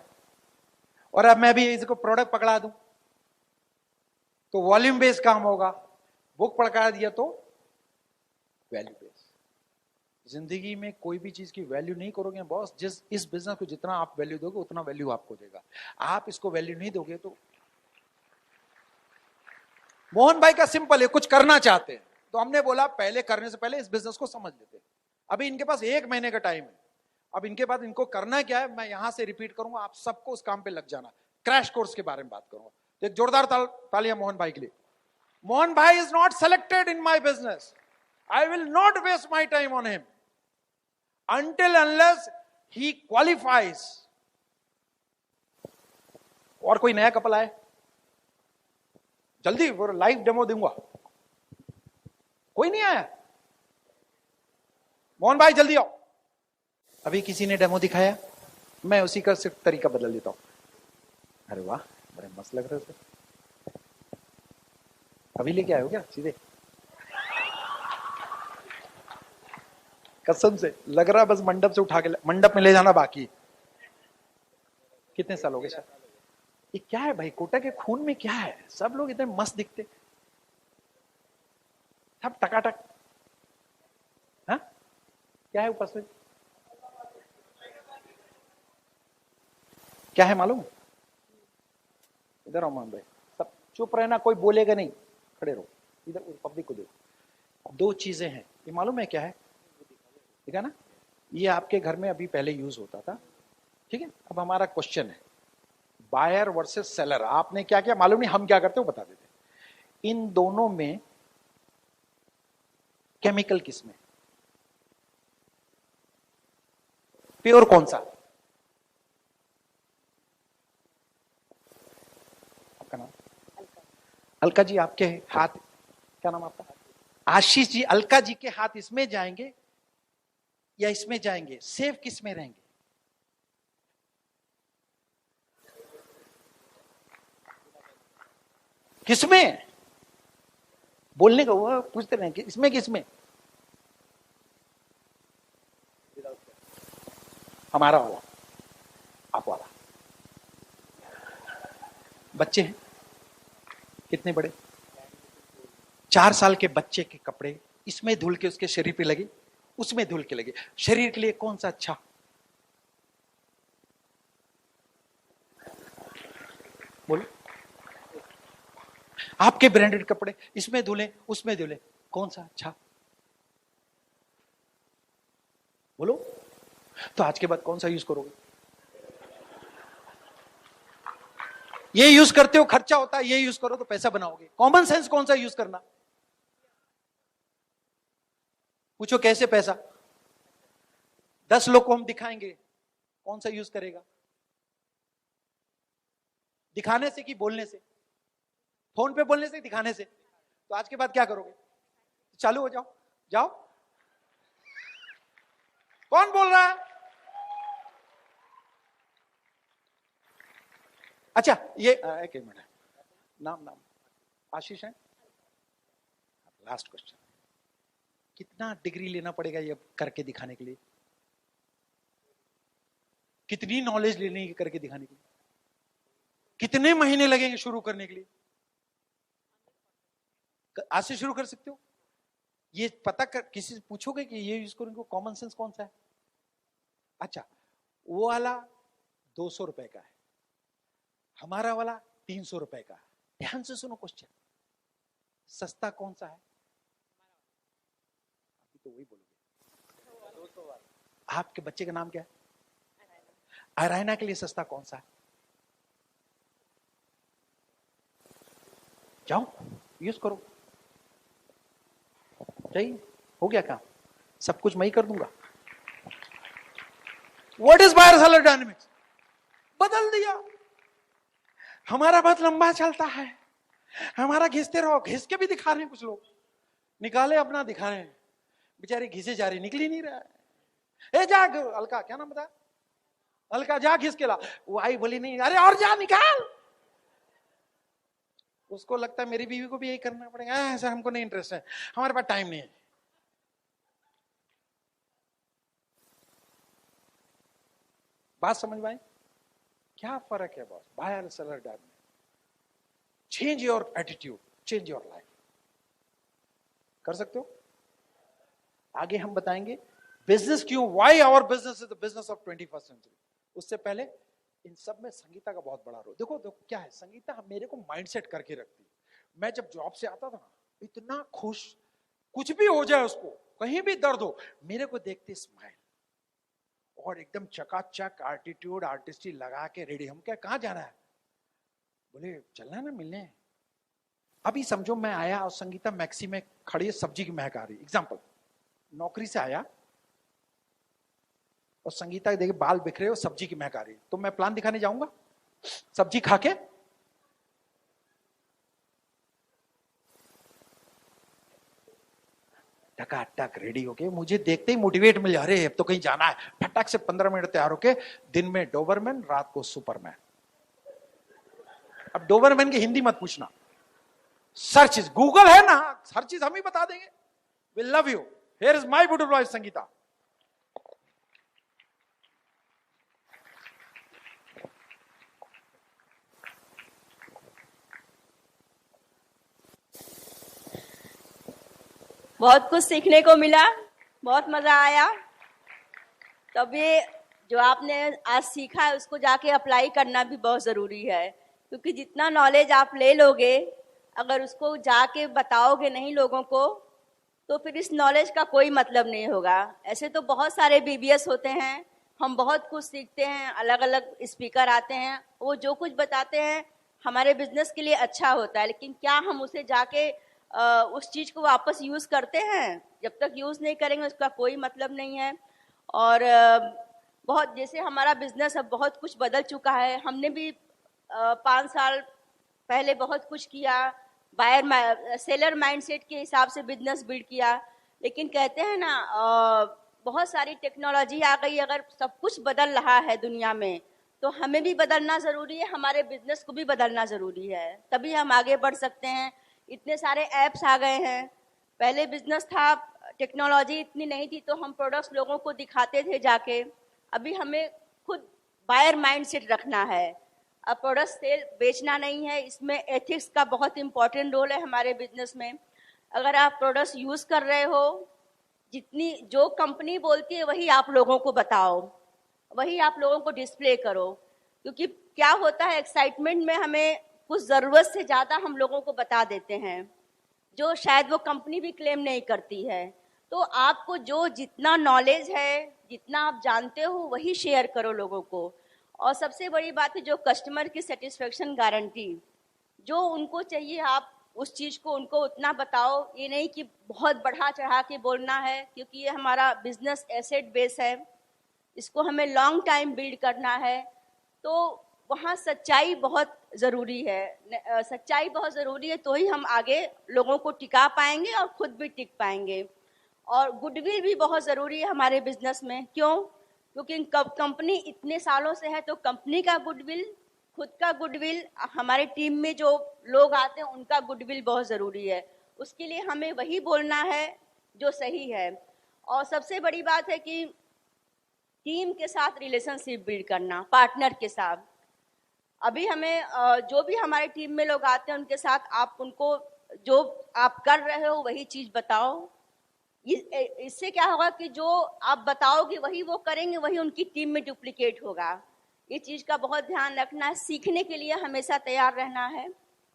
और अब मैं भी इसको प्रोडक्ट पकड़ा दूं तो वॉल्यूम बेस्ड काम होगा। बुक पकड़ा दिया तो वैल्यू बेस्ड। जिंदगी में कोई भी चीज की वैल्यू नहीं करोगे बॉस, इस बिजनेस को जितना आप वैल्यू दोगे उतना वैल्यू आपको देगा। आप इसको वैल्यू नहीं दोगे तो। मोहन भाई का सिंपल है, कुछ करना चाहते हैं तो हमने बोला पहले करने से पहले इस बिजनेस को समझ लेते हैं। अभी इनके पास 1 महीने का टाइम है। अब इनके बाद इनको करना क्या है, मैं यहां से रिपीट करूंगा, आप सबको उस काम पे लग जाना। क्रैश कोर्स के बारे में बात करूंगा। तो एक जोरदार तालियां मोहन भाई के लिए। मोहन भाई is not selected in my business. I will not waste my time on him until unless he qualifies। और कोई नया कपल आए जल्दी, वो लाइव डेमो दूंगा। कोई नहीं आया? मोहन भाई जल्दी आओ। अभी किसी ने डेमो दिखाया? मैं उसी का सिर्फ तरीका बदल देता हूं। अरे वाह, बड़े मस्त लग रहे हो सर। अभी लेके आए हो क्या सीधे? कसम से लग रहा बस मंडप से उठा के मंडप में ले जाना बाकी। कितने साल हो गए सर? ये क्या है भाई, कोटा के खून में क्या है? सब लोग इतने मस्त दिखते, सब टकाटक। हाँ क्या है ऊपर से? क्या है मालूम? इधर आओ मोहन भाई, सब चुप रहना, कोई बोलेगा नहीं, खड़े रहो। इधर पब्लिक को देखो। 2 चीजें हैं, ये मालूम है क्या है? ठीक है ना? ये आपके घर में अभी पहले यूज होता था, ठीक है? अब हमारा क्वेश्चन है बायर वर्सेस सेलर। आपने क्या किया मालूम नहीं, हम क्या करते हो बता देते। इन दोनों में केमिकल किसमें? प्योर कौन सा? आपका नाम? अलका जी आपके हाथ, क्या नाम आपका? आशीष जी। अलका जी के हाथ इसमें जाएंगे या इसमें जाएंगे? सेफ किस में रहेंगे? किसमें? बोलने का वो पूछते रहे कि इसमें किसमें? हमारा वाला, आप वाला। बच्चे हैं कितने बड़े? 4 साल के बच्चे के कपड़े इसमें धुल के उसके शरीर पे लगे, उसमें धुल के लगे। शरीर के लिए कौन सा अच्छा? बोलो। आपके ब्रांडेड कपड़े इसमें धुले उसमें धुले, कौन सा अच्छा? बोलो। तो आज के बाद कौन सा यूज करोगे? ये यूज करते हो खर्चा होता है, ये यूज करो तो पैसा बनाओगे। कॉमन सेंस कौन सा यूज करना? पूछो कैसे पैसा? 10 लोग को हम दिखाएंगे, कौन सा यूज करेगा? दिखाने से कि बोलने से? फोन पे बोलने से, दिखाने से? तो आज के बाद क्या करोगे? चालू हो जाओ, जाओ। कौन बोल रहा है? अच्छा, ये एक मिनट, नाम आशीष है। लास्ट क्वेश्चन, कितना डिग्री लेना पड़ेगा ये करके दिखाने के लिए? कितनी नॉलेज लेनी है करके दिखाने के लिए? कितने महीने लगेंगे शुरू करने के लिए? आज से शुरू कर सकते हो। ये पता कर, किसी से पूछोगे कि ये यूज करूंगा, कॉमन सेंस कौन सा है? अच्छा, वो वाला 200 रुपए का है, हमारा वाला 300 रुपए का है। ध्यान से सुनो क्वेश्चन, सस्ता कौन सा है? अभी तो वही बोलोगे। 200 वाला। आपके बच्चे का नाम क्या है? अरायना के लिए सस्ता कौन सा है? जाओ यूज करो। चाहिए? हो गया काम, सब कुछ मैं ही कर दूंगा। What is buyer seller dynamics? बदल दिया। हमारा बहुत लंबा चलता है, हमारा घिसते रहो। घिस के भी दिखा रहे हैं कुछ लोग, निकाले अपना दिखा रहे हैं, बेचारे घिसे जा रही, निकल ही नहीं रहा है। ए जा अलका, क्या नाम बता? अलका जा घिस के ला। वो आई बोली नहीं, अरे और जा निकाल। उसको लगता है मेरी बीवी को भी यही करना पड़ेगा। ऐसा हमको नहीं इंटरेस्ट है, हमारे पास टाइम नहीं है। बात समझ में आई? क्या फर्क है boss? Buyer seller dynamics. Change your attitude, change your life. कर सकते हो? आगे हम बताएंगे बिजनेस क्यों, why our business is the business of 21st century. उससे पहले इन सब में संगीता का बहुत बड़ा रोल। देखो देखो क्या है, संगीता मेरे को माइंडसेट करके रखती है। मैं जब जॉब से आता था ना, इतना खुश, कुछ भी हो जाए उसको, कहीं भी दर्द हो, मेरे को देखते स्माइल और एकदम चकाचक एटीट्यूड, आर्टिस्टी लगा के रेडी। हम क्या, कहाँ जाना है? बोले चलना ना मिलने। अभी समझो मैं आया और संगीता मैक्सी में खड़ी है, सब्जी की महक आ रही। एग्जाम्पल, नौकरी से आया और संगीता देखे बाल बिखरे और सब्जी की महक आ रही, तो मैं प्लान दिखाने जाऊंगा सब्जी खा के? टकाटक रेडी होके, मुझे देखते ही मोटिवेट मिल जा रहे, अब तो कहीं जाना है। फटाक से 15 मिनट तैयार होके, दिन में डोबरमैन, रात को सुपरमैन। अब डोबरमैन की हिंदी मत पूछना, सर्च इज, गूगल है ना, हर चीज हम ही बता देंगे। Will love you. Here is my beautiful wife Sangeeta. बहुत कुछ सीखने को मिला, बहुत मजा आया। तब ये जो आपने आज सीखा है उसको जाके अप्लाई करना भी बहुत ज़रूरी है, क्योंकि जितना नॉलेज आप ले लोगे, अगर उसको जाके बताओगे नहीं लोगों को, तो फिर इस नॉलेज का कोई मतलब नहीं होगा। ऐसे तो बहुत सारे बीबीएस होते हैं, हम बहुत कुछ सीखते हैं, अलग अलग स्पीकर आते हैं, वो जो कुछ बताते हैं हमारे बिजनेस के लिए अच्छा होता है, लेकिन क्या हम उसे जाके उस चीज़ को वापस यूज़ करते हैं? जब तक यूज़ नहीं करेंगे उसका कोई मतलब नहीं है। और बहुत, जैसे हमारा बिजनेस अब बहुत कुछ बदल चुका है। हमने भी 5 साल पहले बहुत कुछ किया, बायर सेलर माइंडसेट के हिसाब से बिजनेस बिल्ड किया, लेकिन कहते हैं ना बहुत सारी टेक्नोलॉजी आ गई, अगर सब कुछ बदल रहा है दुनिया में, तो हमें भी बदलना ज़रूरी है, हमारे बिजनेस को भी बदलना ज़रूरी है, तभी हम आगे बढ़ सकते हैं। इतने सारे ऐप्स आ गए हैं, पहले बिजनेस था, टेक्नोलॉजी इतनी नहीं थी तो हम प्रोडक्ट्स लोगों को दिखाते थे जाके। अभी हमें खुद बायर माइंडसेट रखना है, अब प्रोडक्ट सेल बेचना नहीं है, इसमें एथिक्स का बहुत इंपॉर्टेंट रोल है हमारे बिजनेस में। अगर आप प्रोडक्ट्स यूज़ कर रहे हो, जितनी जो कंपनी बोलती है वही आप लोगों को बताओ, वही आप लोगों को डिस्प्ले करो, क्योंकि क्या होता है एक्साइटमेंट में हमें कुछ ज़रूरत से ज़्यादा हम लोगों को बता देते हैं जो शायद वो कंपनी भी क्लेम नहीं करती है। तो आपको जो जितना नॉलेज है, जितना आप जानते हो वही शेयर करो लोगों को। और सबसे बड़ी बात है जो कस्टमर की सेटिस्फेक्शन गारंटी, जो उनको चाहिए आप उस चीज़ को उनको उतना बताओ। ये नहीं कि बहुत बढ़ा चढ़ा के बोलना है, क्योंकि ये हमारा बिजनेस एसेट बेस है, इसको हमें लॉन्ग टाइम बिल्ड करना है। तो वहाँ सच्चाई बहुत ज़रूरी है, सच्चाई बहुत ज़रूरी है, तो ही हम आगे लोगों को टिका पाएंगे और खुद भी टिक पाएंगे। और गुडविल भी बहुत ज़रूरी है हमारे बिजनेस में। क्यों? क्योंकि कंपनी इतने सालों से है, तो कंपनी का गुडविल, खुद का गुडविल, हमारे टीम में जो लोग आते हैं उनका गुडविल बहुत ज़रूरी है। उसके लिए हमें वही बोलना है जो सही है। और सबसे बड़ी बात है कि टीम के साथ रिलेशनशिप बिल्ड करना, पार्टनर के साथ। अभी हमें जो भी हमारे टीम में लोग आते हैं उनके साथ आप उनको जो आप कर रहे हो वही चीज़ बताओ। इससे क्या होगा कि जो आप बताओगे वही वो करेंगे, वही उनकी टीम में डुप्लीकेट होगा। ये चीज़ का बहुत ध्यान रखना है। सीखने के लिए हमेशा तैयार रहना है,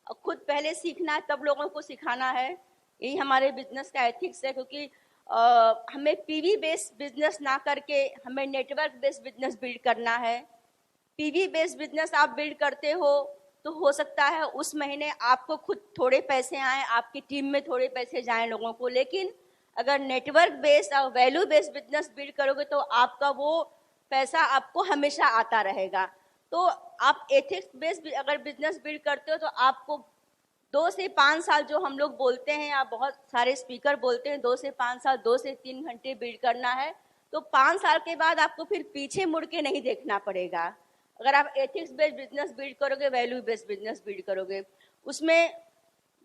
और खुद पहले सीखना है तब लोगों को सिखाना है। यही हमारे बिजनेस का एथिक्स है, क्योंकि हमें पीवी बेस्ड बिजनेस ना करके हमें नेटवर्क बेस्ड बिजनेस बिल्ड करना है। पीवी बेस्ड बिजनेस आप बिल्ड करते हो तो हो सकता है उस महीने आपको खुद थोड़े पैसे आए, आपकी टीम में थोड़े पैसे जाएं लोगों को, लेकिन अगर नेटवर्क बेस्ड और वैल्यू बेस्ड बिजनेस बिल्ड करोगे तो आपका वो पैसा आपको हमेशा आता रहेगा। तो आप एथिक्स बेस्ड अगर बिजनेस बिल्ड करते हो तो आपको 2 से 5 साल, जो हम लोग बोलते हैं या बहुत सारे स्पीकर बोलते हैं 2 से 5 साल, 2 से 3 घंटे बिल्ड करना है, तो 5 साल के बाद आपको फिर पीछे मुड़ के नहीं देखना पड़ेगा। अगर आप एथिक्स बेस्ड बिजनेस बिल्ड करोगे, वैल्यू बेस्ड बिजनेस बिल्ड करोगे, उसमें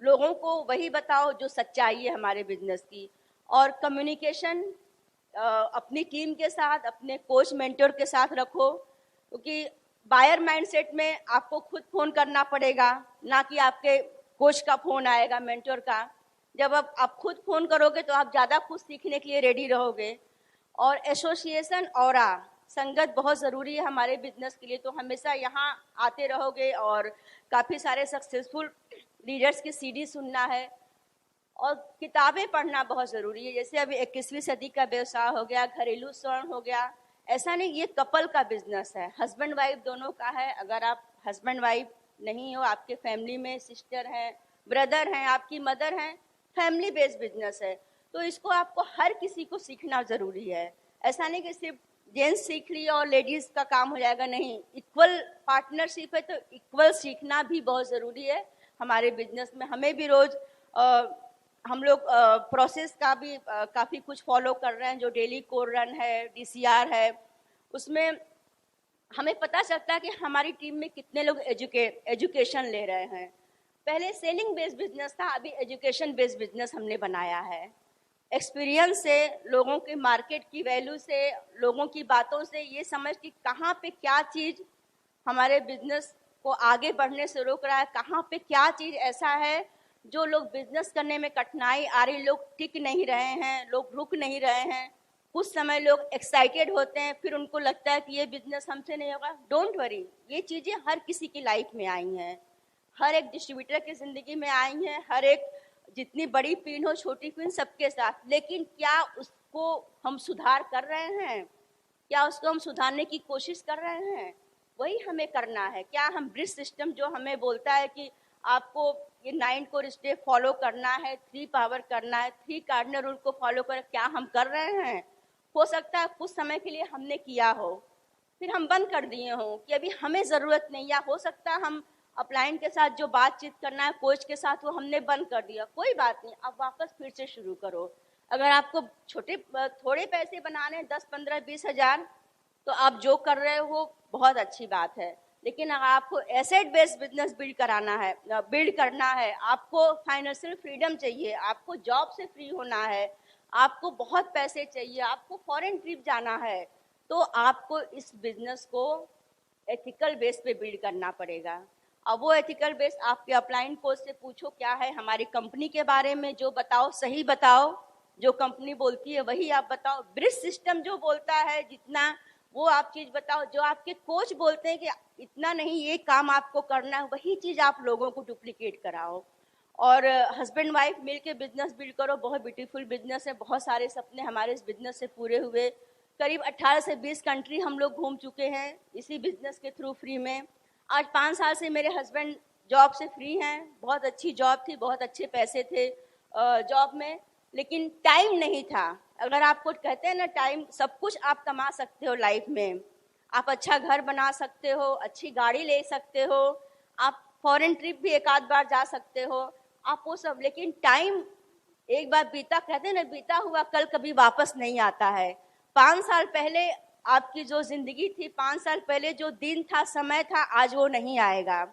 लोगों को वही बताओ जो सच्चाई है हमारे बिजनेस की। और कम्युनिकेशन अपनी टीम के साथ, अपने कोच मेंटर के साथ रखो, क्योंकि बायर माइंडसेट में आपको खुद फोन करना पड़ेगा, ना कि आपके कोच का फोन आएगा, मेंटर का। जब आप खुद फोन करोगे तो आप ज़्यादा खुद सीखने के लिए रेडी रहोगे। और एसोसिएशन और संगत बहुत ज़रूरी है हमारे बिजनेस के लिए, तो हमेशा यहाँ आते रहोगे और काफ़ी सारे सक्सेसफुल लीडर्स की सीडी सुनना है। और किताबें पढ़ना बहुत ज़रूरी है, जैसे अभी 21वीं सदी का व्यवसाय हो गया, घरेलू स्वर्ण हो गया। ऐसा नहीं, ये कपल का बिजनेस है, हस्बैंड वाइफ दोनों का है। अगर आप हस्बैंड वाइफ नहीं हो, आपके फैमिली में सिस्टर हैं, ब्रदर हैं, आपकी मदर हैं, फैमिली बेस्ड बिजनेस है, तो इसको आपको हर किसी को सीखना ज़रूरी है। ऐसा नहीं कि सिर्फ जेंट्स सीख लिया और लेडीज़ का काम हो जाएगा, नहीं, इक्वल पार्टनरशिप है तो इक्वल सीखना भी बहुत ज़रूरी है हमारे बिजनेस में। हमें भी रोज़ हम लोग प्रोसेस का भी काफ़ी कुछ फॉलो कर रहे हैं, जो डेली कोर रन है, DCR है, उसमें हमें पता चलता है कि हमारी टीम में कितने लोग एजुकेशन ले रहे हैं। पहले सेलिंग बेस्ड बिजनेस था, अभी एजुकेशन बेस्ड बिजनेस हमने बनाया है। एक्सपीरियंस से, लोगों के मार्केट की वैल्यू से, लोगों की बातों से ये समझ कि कहाँ पे क्या चीज़ हमारे बिजनेस को आगे बढ़ने से रोक रहा है, कहाँ पे क्या चीज़ ऐसा है जो लोग बिजनेस करने में कठिनाई आ रही, लोग टिक नहीं रहे हैं, लोग रुक नहीं रहे हैं। कुछ समय लोग एक्साइटेड होते हैं, फिर उनको लगता है कि ये बिजनेस हमसे नहीं होगा। डोंट वरी, ये चीज़ें हर किसी की लाइफ में आई हैं, हर एक डिस्ट्रीब्यूटर की ज़िंदगी में आई हैं, हर एक, जितनी बड़ी पीन हो, छोटी पीन, सबके साथ। लेकिन क्या उसको हम सुधार कर रहे हैं? क्या उसको हम सुधारने की कोशिश कर रहे हैं? वही हमें करना है। क्या हम ब्रिज सिस्टम जो हमें बोलता है कि आपको ये 9 कोर स्टेप फॉलो करना है, 3 पावर करना है, 3 कार्डिनल रूल को फॉलो कर, क्या हम कर रहे हैं? हो सकता है कुछ समय के लिए हमने किया हो, फिर हम बंद कर दिए हो कि अभी हमें ज़रूरत नहीं, या हो सकता है हम अपलाइन के साथ जो बातचीत करना है कोच के साथ वो हमने बंद कर दिया। कोई बात नहीं, आप वापस फिर से शुरू करो। अगर आपको थोड़े पैसे बनाने 10, 15, 20 हज़ार, तो आप जो कर रहे हो बहुत अच्छी बात है, लेकिन अगर आपको एसेट बेस्ड बिजनेस बिल्ड करना है, आपको फाइनेंशियल फ्रीडम चाहिए, आपको जॉब से फ्री होना है, आपको बहुत पैसे चाहिए, आपको फॉरेन ट्रिप जाना है, तो आपको इस बिजनेस को एथिकल बेस पे बिल्ड करना पड़ेगा। अब वो एथिकल बेस आपके अपलाइन कोच से पूछो क्या है, हमारी कंपनी के बारे में जो बताओ, सही बताओ, जो कंपनी बोलती है वही आप बताओ, ब्रिज सिस्टम जो बोलता है जितना वो आप चीज बताओ, जो आपके कोच बोलते हैं कि इतना नहीं ये काम आपको करना है, वही चीज आप लोगों को डुप्लीकेट कराओ। और हस्बैंड वाइफ मिलके बिजनेस बिल्ड करो, बहुत ब्यूटीफुल बिजनेस है, बहुत सारे सपने हमारे इस बिजनेस से पूरे हुए। करीब 18 से 20 कंट्री हम लोग घूम चुके हैं इसी बिजनेस के थ्रू फ्री में। आज 5 साल से मेरे हस्बैंड जॉब से फ्री हैं, बहुत अच्छी जॉब थी, बहुत अच्छे पैसे थे जॉब में, लेकिन टाइम नहीं था। अगर आपको कहते हैं ना टाइम, सब कुछ आप कमा सकते हो लाइफ में, आप अच्छा घर बना सकते हो, अच्छी गाड़ी ले सकते हो, आप फॉरेन ट्रिप भी एक आध बार जा सकते हो, आप वो सब, लेकिन टाइम एक बार बीता, कहते हैं ना बीता हुआ कल कभी वापस नहीं आता है। 5 साल पहले आपकी जो जिंदगी थी, 5 साल पहले जो दिन था, समय था, आज वो नहीं आएगा।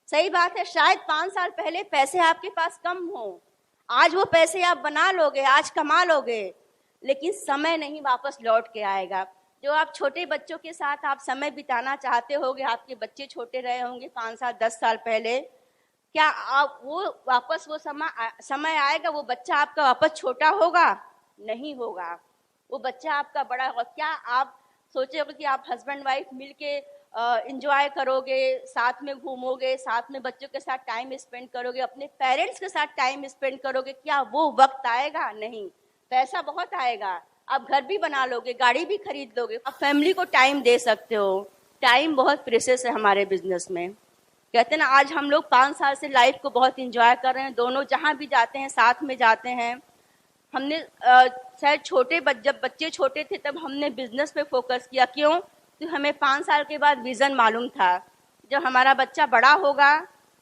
सही बात है, शायद 5 साल पहले पैसे आपके पास कम हो, आज वो पैसे आप बना लोगे, आज कमा लोगे, लेकिन समय नहीं वापस लौट के आएगा। जो आप छोटे बच्चों के साथ आप समय बिताना चाहते होगे, आपके बच्चे छोटे रहे होंगे 5 साल 10 साल पहले, क्या आप वो वापस वो समय आएगा, वो बच्चा आपका वापस छोटा होगा? नहीं होगा, वो बच्चा आपका बड़ा होगा। क्या आप सोचे होगे कि आप हस्बैंड वाइफ मिलके एंजॉय करोगे, साथ में घूमोगे, साथ में बच्चों के साथ टाइम स्पेंड करोगे, अपने पेरेंट्स के साथ टाइम स्पेंड करोगे? क्या वो वक्त आएगा? नहीं। पैसा बहुत आएगा, आप घर भी बना लोगे, गाड़ी भी खरीद लोगे, आप फैमिली को टाइम दे सकते हो। टाइम बहुत प्रेशियस है हमारे बिजनेस में। कहते हैं ना, आज हम लोग 5 साल से लाइफ को बहुत एंजॉय कर रहे हैं, दोनों जहाँ भी जाते हैं साथ में जाते हैं। हमने शायद जब बच्चे छोटे थे तब हमने बिजनेस पे फोकस किया, क्यों? तो हमें 5 साल के बाद विजन मालूम था, जब हमारा बच्चा बड़ा होगा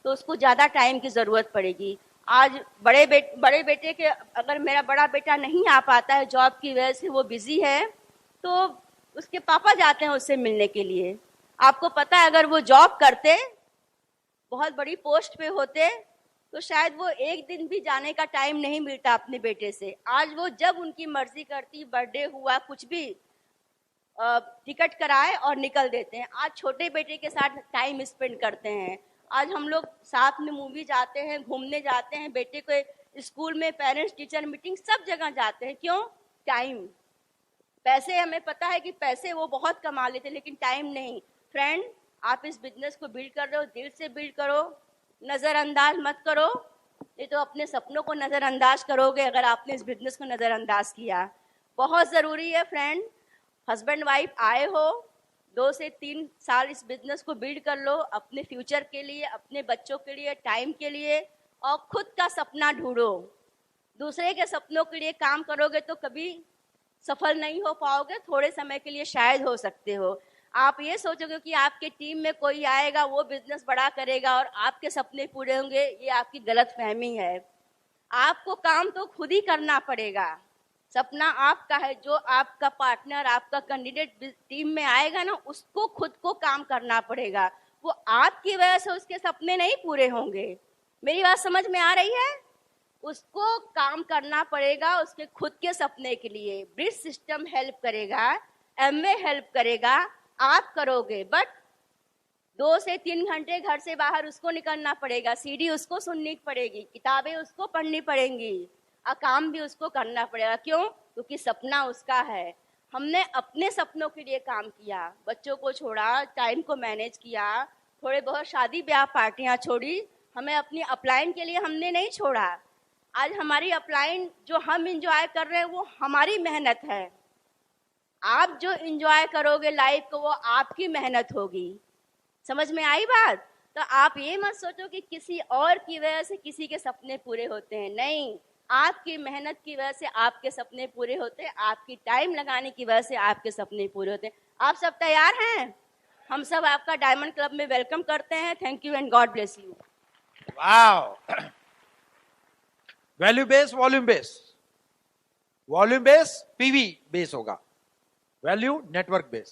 तो उसको ज़्यादा टाइम की ज़रूरत पड़ेगी। आज बड़े बेटे के, अगर मेरा बड़ा बेटा नहीं आ पाता है जॉब की वजह से, वो बिजी है, तो उसके पापा जाते हैं उससे मिलने के लिए। आपको पता है, अगर वो जॉब करते, बहुत बड़ी पोस्ट पे होते, तो शायद वो एक दिन भी जाने का टाइम नहीं मिलता अपने बेटे से। आज वो जब उनकी मर्जी करती, बर्थडे हुआ, कुछ भी टिकट कराए और निकल देते हैं। आज छोटे बेटे के साथ टाइम स्पेंड करते हैं, आज हम लोग साथ में मूवी जाते हैं, घूमने जाते हैं, बेटे को स्कूल में पेरेंट्स टीचर मीटिंग सब जगह जाते हैं। क्यों? टाइम। पैसे हमें पता है कि पैसे वो बहुत कमा लेते, लेकिन टाइम नहीं। फ्रेंड, आप इस बिजनेस को बिल्ड कर रहे हो, दिल से बिल्ड करो, नज़रअंदाज मत करो, नहीं तो अपने सपनों को नज़रअंदाज करोगे अगर आपने इस बिजनेस को नज़रअंदाज किया। बहुत ज़रूरी है फ्रेंड, हस्बैंड वाइफ आए हो, 2 से 3 साल इस बिजनेस को बिल्ड कर लो, अपने फ्यूचर के लिए, अपने बच्चों के लिए, टाइम के लिए, और खुद का सपना ढूंढो। दूसरे के सपनों के लिए काम करोगे तो कभी सफल नहीं हो पाओगे, थोड़े समय के लिए शायद हो सकते हो। आप ये सोचोगे कि आपके टीम में कोई आएगा, वो बिजनेस बड़ा करेगा और आपके सपने पूरे होंगे, ये आपकी गलतफहमी है। आपको काम तो खुद ही करना पड़ेगा, सपना आपका है। जो आपका पार्टनर, आपका कैंडिडेट टीम में आएगा ना, उसको खुद को काम करना पड़ेगा, वो आपकी वजह से उसके सपने नहीं पूरे होंगे। मेरी बात समझ में आ रही है? उसको काम करना पड़ेगा उसके खुद के सपने के लिए। ब्रिज सिस्टम हेल्प करेगा, एमवे हेल्प करेगा, आप करोगे, बट 2 से 3 घंटे घर से बाहर उसको निकलना पड़ेगा, सीडी उसको सुननी पड़ेगी, किताबें उसको पढ़नी पड़ेंगी, और काम भी उसको करना पड़ेगा। क्यों? क्योंकि सपना उसका है। हमने अपने सपनों के लिए काम किया, बच्चों को छोड़ा, टाइम को मैनेज किया, थोड़े बहुत शादी ब्याह पार्टियां छोड़ी, हमें अपनी अपलाइन के लिए हमने नहीं छोड़ा। आज हमारी अपलाइन जो हम इंजॉय कर रहे हैं वो हमारी मेहनत है। आप जो इंजॉय करोगे लाइफ को, वो आपकी मेहनत होगी। समझ में आई बात? तो आप ये मत सोचो कि किसी और की वजह से किसी के सपने पूरे होते हैं, नहीं, आपकी मेहनत की वजह से आपके सपने पूरे होते हैं, आपकी टाइम लगाने की वजह से आपके सपने पूरे होते हैं। आप सब तैयार हैं? हम सब आपका डायमंड क्लब में वेलकम करते हैं। Thank you and God bless you. Wow! Value base, volume base, volume base PV base होगा, वैल्यू नेटवर्क बेस।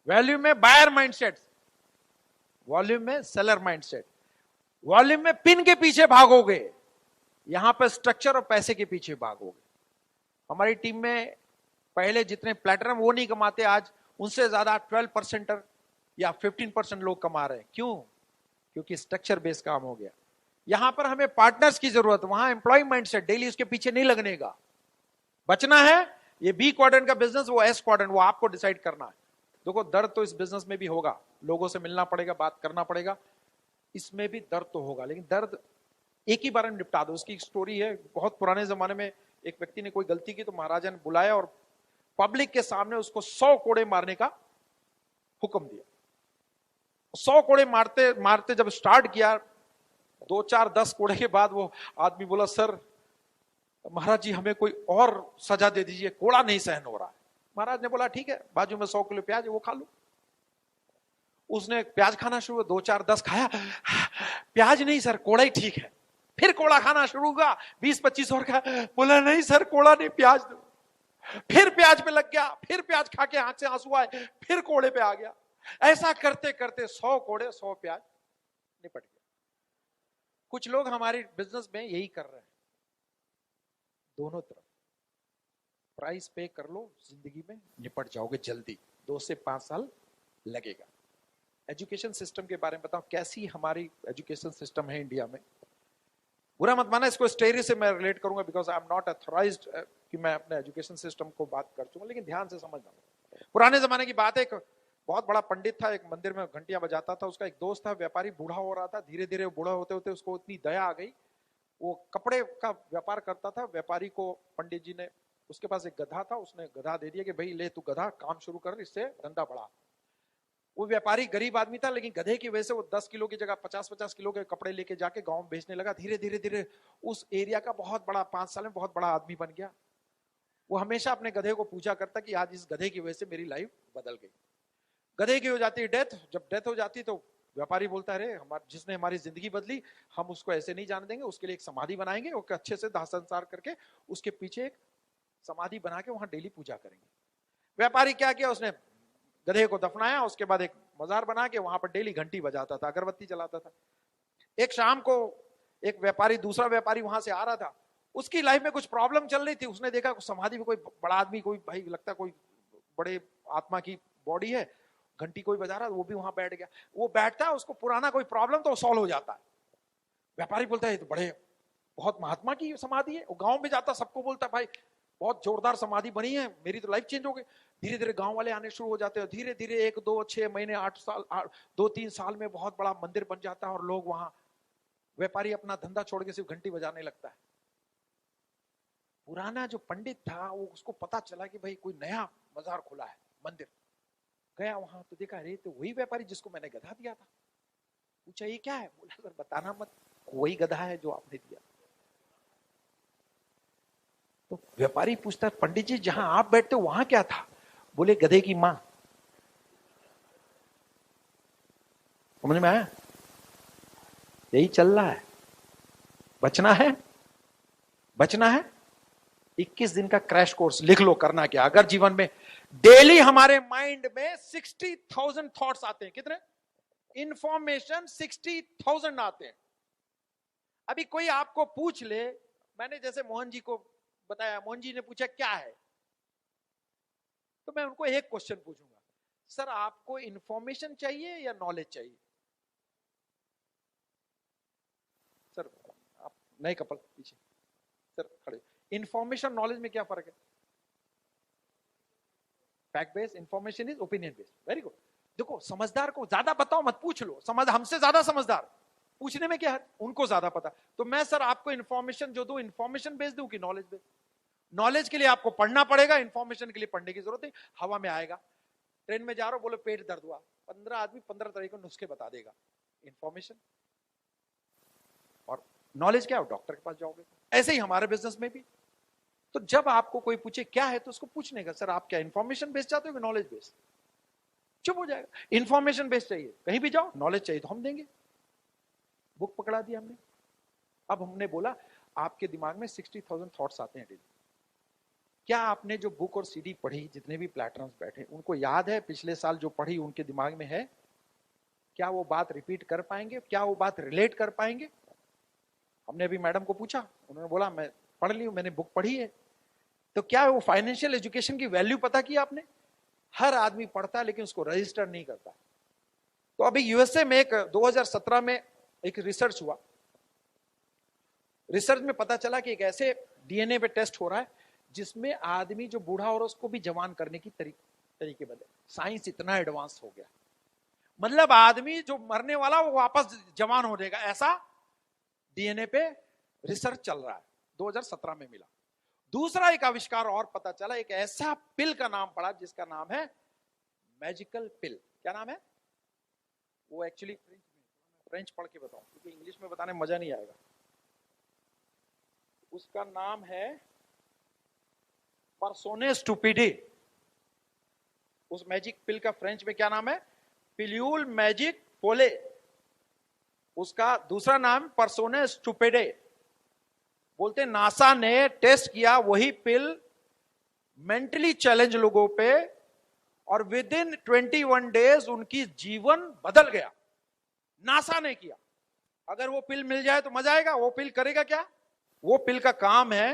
वैल्यू में बायर माइंडसेट, वॉल्यूम में सेलर माइंडसेट। वॉल्यूम में पिन के पीछे भागोगे, यहां पर स्ट्रक्चर और पैसे के पीछे भागोगे। हमारी टीम में पहले जितने प्लेटिनम वो नहीं कमाते, आज उनसे ज्यादा 12% या 15% लोग कमा रहे हैं। क्यों? क्योंकि स्ट्रक्चर बेस्ड काम हो गया। यहां पर हमें पार्टनर्स की जरूरत, वहां एम्प्लॉय माइंडसेट, डेली उसके पीछे नहीं लगने का। बचना है, ये बी क्वाड्रेंट का बिजनेस, वो एस क्वाड्रेंट, वो आपको डिसाइड करना है। देखो दर्द तो इस बिजनेस में भी होगा, लोगों से मिलना पड़ेगा, बात करना पड़ेगा, इसमें भी दर्द तो होगा, लेकिन दर्द एक ही बार में निपटा दो। उसकी एक स्टोरी है, बहुत पुराने जमाने में एक व्यक्ति ने कोई गलती की तो महाराजा ने बुलाया और पब्लिक के सामने उसको 100 कोड़े मारने का हुक्म दिया। 100 कोड़े मारते मारते जब स्टार्ट किया, 2 4 10 कोड़े के बाद वो आदमी बोला, सर महाराज जी हमें कोई और सजा दे दीजिए, कोड़ा नहीं सहन हो रहा है। महाराज ने बोला ठीक है, बाजू में 100 किलो प्याज है वो खा लो। उसने प्याज खाना शुरू, 2 4 10 खाया, प्याज नहीं सर कोड़ा ही ठीक है। फिर कोड़ा खाना शुरू हुआ, 20 25 और खाया, बोला नहीं सर कोड़ा नहीं, प्याज दो। फिर प्याज पे लग गया, फिर प्याज खा के आंख से आंसू आए, फिर कोड़े पे आ गया। ऐसा करते करते 100 कोड़े 100 प्याज निपट गया। कुछ लोग हमारे बिजनेस में यही कर रहे हैं, दोनों तरफ प्राइस पे कर लो, जिंदगी में निपट जाओगे जल्दी। 2 से 5 साल लगेगा। एजुकेशन सिस्टम के बारे में बताओ, कैसी हमारी एजुकेशन सिस्टम है इंडिया में। बुरा मत माना, इसको स्टेरी से मैं रिलेट करूंगा, because I am not authorised कि मैं अपने एजुकेशन सिस्टम को बात कर चुका, लेकिन ध्यान से समझना। पुराने जमाने की बात है, एक बहुत बड़ा पंडित था, एक मंदिर में घंटियां बजाता था। उसका एक दोस्त था, व्यापारी, बूढ़ा हो रहा था। धीरे धीरे बूढ़ा होते होते उसको इतनी दया आ गई, वो कपड़े का व्यापार करता था। व्यापारी को पंडित जी ने, उसके पास एक गधा था, उसने गधा दे दिया कि भाई ले तू गधा, काम शुरू कर, इससे धंधा बढ़ा। वो व्यापारी गरीब आदमी था, लेकिन गधे की वजह से वो 10 किलो की जगह 50-50 किलो के कपड़े लेके जाके गांव में बेचने लगा। धीरे धीरे धीरे उस एरिया का बहुत बड़ा, 5 साल में बहुत बड़ा आदमी बन गया। वो हमेशा अपने गधे को पूजा करता कि आज इस गधे की वजह से मेरी लाइफ बदल गई। गधे की हो जाती है डेथ, जब डेथ हो जाती तो व्यापारी बोलता है, जिसने हमारी जिंदगी बदली, हम उसको ऐसे नहीं जाने देंगे, उसके लिए एक समाधि बनाएंगे, वो अच्छे से दाह संस्कार करके उसके पीछे एक समाधि बना के वहां डेली पूजा करेंगे। व्यापारी क्या किया, उसने गधे को दफनाया, उसके बाद एक मजार बना के वहां पर डेली घंटी बजाता था, अगरबत्ती जलाता था। एक शाम को एक व्यापारी, दूसरा व्यापारी वहां से आ रहा था, उसकी लाइफ में कुछ प्रॉब्लम चल रही थी। उसने देखा समाधि में कोई बड़ा आदमी, कोई भाई लगता कोई बड़े आत्मा की बॉडी है, घंटी कोई बजा रहा, वो भी वहां बैठ गया। वो बैठता है, उसको पुराना कोई प्रॉब्लम तो सॉल्व हो जाता है। व्यापारी बोलता है तो बड़े बहुत महात्मा की समाधि है। वो गांव में जाता, सबको बोलता है भाई बहुत जोरदार समाधि बनी है, मेरी तो लाइफ चेंज हो गई। धीरे धीरे गांव वाले आने शुरू हो जाते हैं। धीरे धीरे 1 2 6 महीने 8 साल 2 3 साल में बहुत बड़ा मंदिर बन जाता है और लोग वहां, व्यापारी अपना धंधा छोड़ के सिर्फ घंटी बजाने लगता है। पुराना जो पंडित था, वो उसको पता चला कि भाई कोई नया मजार खुला है, मंदिर। गया वहां तो देखा, अरे तो वही व्यापारी जिसको मैंने गधा दिया था। पूछा ये क्या है? बोला सर बताना मत, वही गधा है जो आपने दिया। तो व्यापारी पूछता, पंडित जी जहां आप बैठते हो वहां क्या था? बोले गधे की मां। समझ में आया? यही चल रहा है। बचना है, बचना है। 21 दिन का क्रैश कोर्स लिख लो, करना क्या। अगर जीवन में डेली हमारे माइंड में 60,000 थॉट्स आते हैं, कितने? इंफॉर्मेशन 60,000 आते हैं। अभी कोई आपको पूछ ले, मैंने जैसे मोहन जी को बताया, मोहन जी ने पूछा क्या है, तो मैं उनको एक क्वेश्चन पूछूंगा, सर आपको इंफॉर्मेशन चाहिए या नॉलेज चाहिए? सर आप नए कपल पीछे, सर खड़े। इंफॉर्मेशन नॉलेज में क्या फर्क है? Fact based, information is opinion based. Very good. देखो समझदार को ज्यादा बताओ मत, पूछ लो। समझ हमसे ज्यादा समझदार, पूछने में क्या है, उनको ज्यादा पता। तो मैं सर आपको इंफॉर्मेशन जो दूं, इंफॉर्मेशन बेस्ड दूं कि नॉलेज बेस्ड? नॉलेज के लिए आपको पढ़ना पड़ेगा, इंफॉर्मेशन के लिए पढ़ने की जरूरत नहीं। हवा में आएगा, ट्रेन में जा रहा हो, बोलो पेट दर्द हुआ, 15 आदमी 15 तरह के नुस्खे बता देगा। इंफॉर्मेशन। और नॉलेज क्या है, डॉक्टर के पास जाओगे। ऐसे ही हमारे बिजनेस में भी। तो जब आपको कोई पूछे क्या है, तो उसको पूछने का, सर आप क्या इंफॉर्मेशन बेस्ड चाहते हो कि नॉलेज बेस्ड? चुप हो जाएगा। इंफॉर्मेशन बेस्ड चाहिए, कहीं भी जाओ, नॉलेज चाहिए तो हम देंगे। बुक पकड़ा दी हमने। अब हमने बोला आपके दिमाग में 60,000 थॉट्स आते हैं डेली, क्या आपने जो बुक और सीडी पढ़ी, जितने भी प्लेटफॉर्म्स बैठे, उनको याद है पिछले साल जो पढ़ी उनके दिमाग में है? क्या वो बात रिपीट कर पाएंगे? क्या वो बात रिलेट कर पाएंगे? हमने अभी मैडम को पूछा, उन्होंने बोला मैं पढ़ ली हूं, मैंने बुक पढ़ी है। तो क्या वो फाइनेंशियल एजुकेशन की वैल्यू पता की आपने? हर आदमी पढ़ता है लेकिन उसको रजिस्टर नहीं करता। तो अभी यूएसए में एक 2017 में एक रिसर्च हुआ। रिसर्च में पता चला कि एक ऐसे डीएनए पे टेस्ट हो रहा है जिसमें आदमी जो बूढ़ा हो रहा है उसको भी जवान करने की तरीके बदले। साइंस इतना एडवांस हो गया, मतलब आदमी जो मरने वाला वो वापस जवान हो जाएगा, ऐसा डीएनए पे रिसर्च चल रहा है। 2017 में मिला। दूसरा एक आविष्कार और पता चला, एक ऐसा पिल का नाम पड़ा जिसका नाम है मैजिकल पिल। क्या नाम है वो? एक्चुअली फ्रेंच पढ़ के बताऊं क्योंकि इंग्लिश में बताने में मजा नहीं आएगा। उसका नाम है परसोने स्टूपिडी। उस मैजिक पिल का फ्रेंच में क्या नाम है? पिल्यूल मैजिक पोले। उसका दूसरा नाम परसोने स्टूपिडे। बोलते नासा ने टेस्ट किया वही पिल मेंटली चैलेंज लोगों पे, और विद इन 21 डेज उनकी जीवन बदल गया। नासा ने किया। अगर वो पिल मिल जाए तो मजा आएगा। वो पिल करेगा क्या? वो पिल का काम है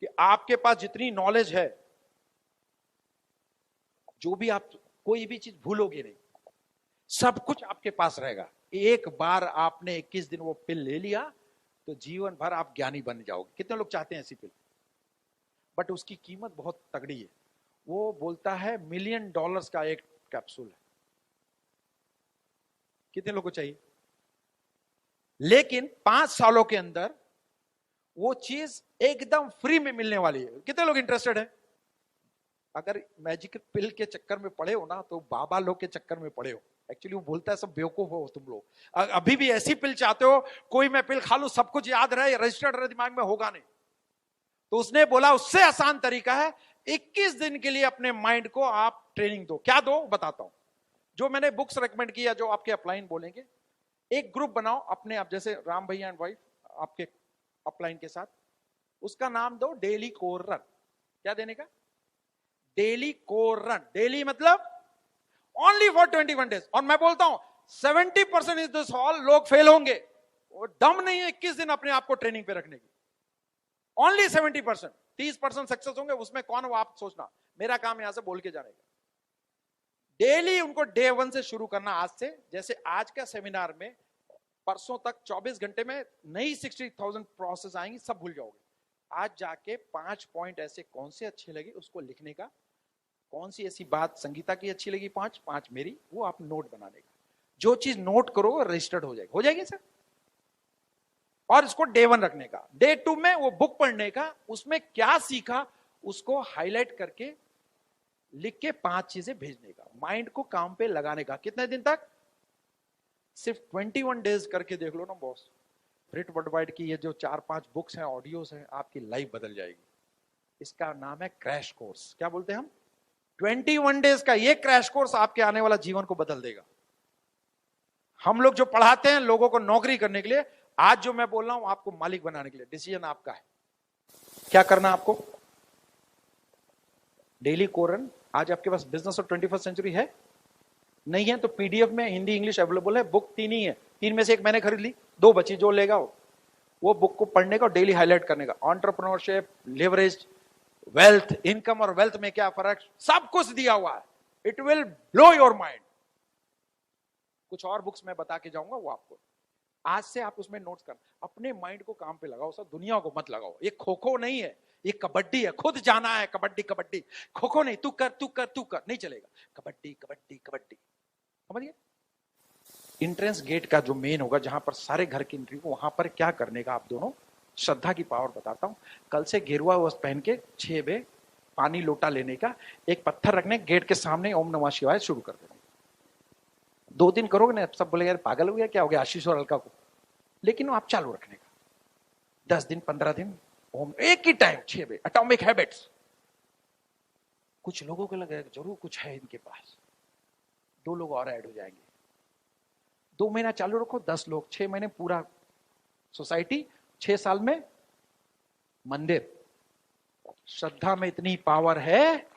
कि आपके पास जितनी नॉलेज है, जो भी आप कोई भी चीज भूलोगे नहीं, सब कुछ आपके पास रहेगा। एक बार आपने 21 दिन वो पिल ले लिया तो जीवन भर आप ज्ञानी बन जाओगे। कितने लोग चाहते हैं ऐसी पिल? बट उसकी कीमत बहुत तगड़ी है। वो बोलता है $1 मिलियन का एक कैप्सूल है। कितने लोगों को चाहिए? लेकिन 5 सालों के अंदर वो चीज एकदम फ्री में मिलने वाली है। कितने लोग इंटरेस्टेड है? अगर मैजिक पिल के चक्कर में पड़े हो ना तो बाबा लोग के चक्कर में पड़े हो। एक्चुअली वो बोलता है सब बेवकूफ हो तुम लोग। अभी भी ऐसी पिल चाहते हो, कोई मैं पिल खा लूं सब कुछ याद रहे, रजिस्टर्ड रहे दिमाग में, होगा नहीं। तो उसने बोला उससे आसान तरीका है, 21 दिन के लिए अपने माइंड को आप ट्रेनिंग दो। क्या दो बताता हूं। जो मैंने बुक्स रेकमेंड किया, जो आपके अपलाइन बोलेंगे, एक ग्रुप बनाओ अपने आप, जैसे राम भैया एंड वाइफ आपके अपलाइन के साथ, उसका नाम दो डेली कोर रन। क्या देने का? Daily core run. डेली मतलब ओनली फॉर 21 डेज। और मैं बोलता हूं 70% इज दिस हॉल लोग फेल होंगे। वो दम नहीं है 21 दिन अपने आप को ट्रेनिंग पे रखने की। ओनली 70%। 30% सक्सेस होंगे, उसमें कौन हो आप सोचना। मेरा काम यहां से बोल के जाने का। डेली उनको डे 1 से शुरू करना आज से। जैसे आज का सेमिनार में परसों तक 24 घंटे में नई 60,000 प्रोसेस आएंगी, सब भूल जाओगे। आज जाके 5 पॉइंट ऐसे कौन से अच्छे लगे उसको लिखने का, कौन सी ऐसी बात संगीता की अच्छी लगी 5 मेरी, वो आप नोट बनाने का। जो चीज नोट करो रजिस्टर्ड हो जाएगी। हो जाएगी सर? और इसको डे 1 रखने का। डे 2 में वो बुक पढ़ने का, उसमें क्या सीखा उसको हाईलाइट करके लिख के 5 चीजें भेजने का। माइंड को काम पे लगाने का। कितने दिन तक? सिर्फ 21 डेज करके देख लो ना बॉस। फ्रिट वर्ल्डवाइड की ये जो 4-5 बुक्स हैं, ऑडियोस हैं, आपकी लाइफ बदल जाएगी। इसका नाम है क्रैश कोर्स। क्या बोलते हैं हम? 21 डेज का ये क्रैश कोर्स आपके आने वाला जीवन को बदल देगा। हम लोग जो पढ़ाते हैं लोगों को नौकरी करने के लिए, आज जो मैं बोल रहा हूं आपको मालिक बनाने के लिए। डिसीजन आपका है, क्या करना आपको। डेली कोरन। आज आपके पास बिजनेस ऑफ 21st सेंचुरी है? नहीं है तो पीडीएफ में हिंदी इंग्लिश अवेलेबल है। बुक 3 ही है, 3 में से एक मैंने खरीद ली, 2 बची, जो लेगा वो बुक को पढ़ने का और डेली हाईलाइट करने का। एंटरप्रेन्योरशिप, लिवरेज, वेल्थ, इनकम और वेल्थ में क्या फर्क, सब कुछ दिया हुआ है। It will blow your mind. कुछ और बुक्स मैं बता के जाऊंगा, वो आपको आज से आप उसमें नोट्स करना। अपने माइंड को काम पे लगाओ सर, दुनिया को मत लगाओ। ये खो खो नहीं है, ये कबड्डी है। खुद जाना है कबड्डी कबड्डी, खो खो नहीं। तू कर तू कर तू कर, नहीं चलेगा। कबड्डी कबड्डी कबड्डी, समझिए। एंट्रेंस गेट का जो मेन होगा, जहां पर सारे घर की एंट्री, वहां पर क्या करने का आप दोनों, श्रद्धा की पावर बताता हूं। कल से गेरुआ वस्त्र पहन के 6 बजे पानी लोटा लेने का, एक पत्थर रखने, गेट के सामने ओम नमः शिवाय शुरू कर देने। 2 दिन करोगे ना, सब बोले यार पागल हो गया, क्या हो गया आशीष और अलका को, लेकिन आप चालू रखने का। 10 दिन 15 दिन ओम, एक ही टाइम 6 बजे। Atomic habits. कुछ लोगों को लगे जरूर कुछ है इनके पास, 2 लोग और ऐड हो जाएंगे। 2 महीना चालू रखो, 10 लोग, 6 महीने पूरा सोसाइटी, 6 साल में मंदिर। श्रद्धा में इतनी पावर है,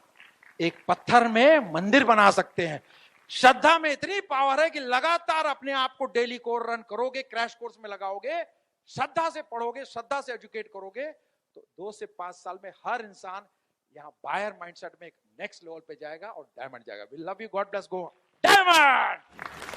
एक पत्थर में मंदिर बना सकते हैं। श्रद्धा में इतनी पावर है कि लगातार अपने आप को डेली कोर्स रन करोगे, क्रैश कोर्स में लगाओगे, श्रद्धा से पढ़ोगे, श्रद्धा से एजुकेट करोगे, तो 2 से 5 साल में हर इंसान यहां बायर माइंडसेट में एक नेक्स्ट लेवल पे जाएगा और डायमंड जाएगा। We love you, god bless, go diamond.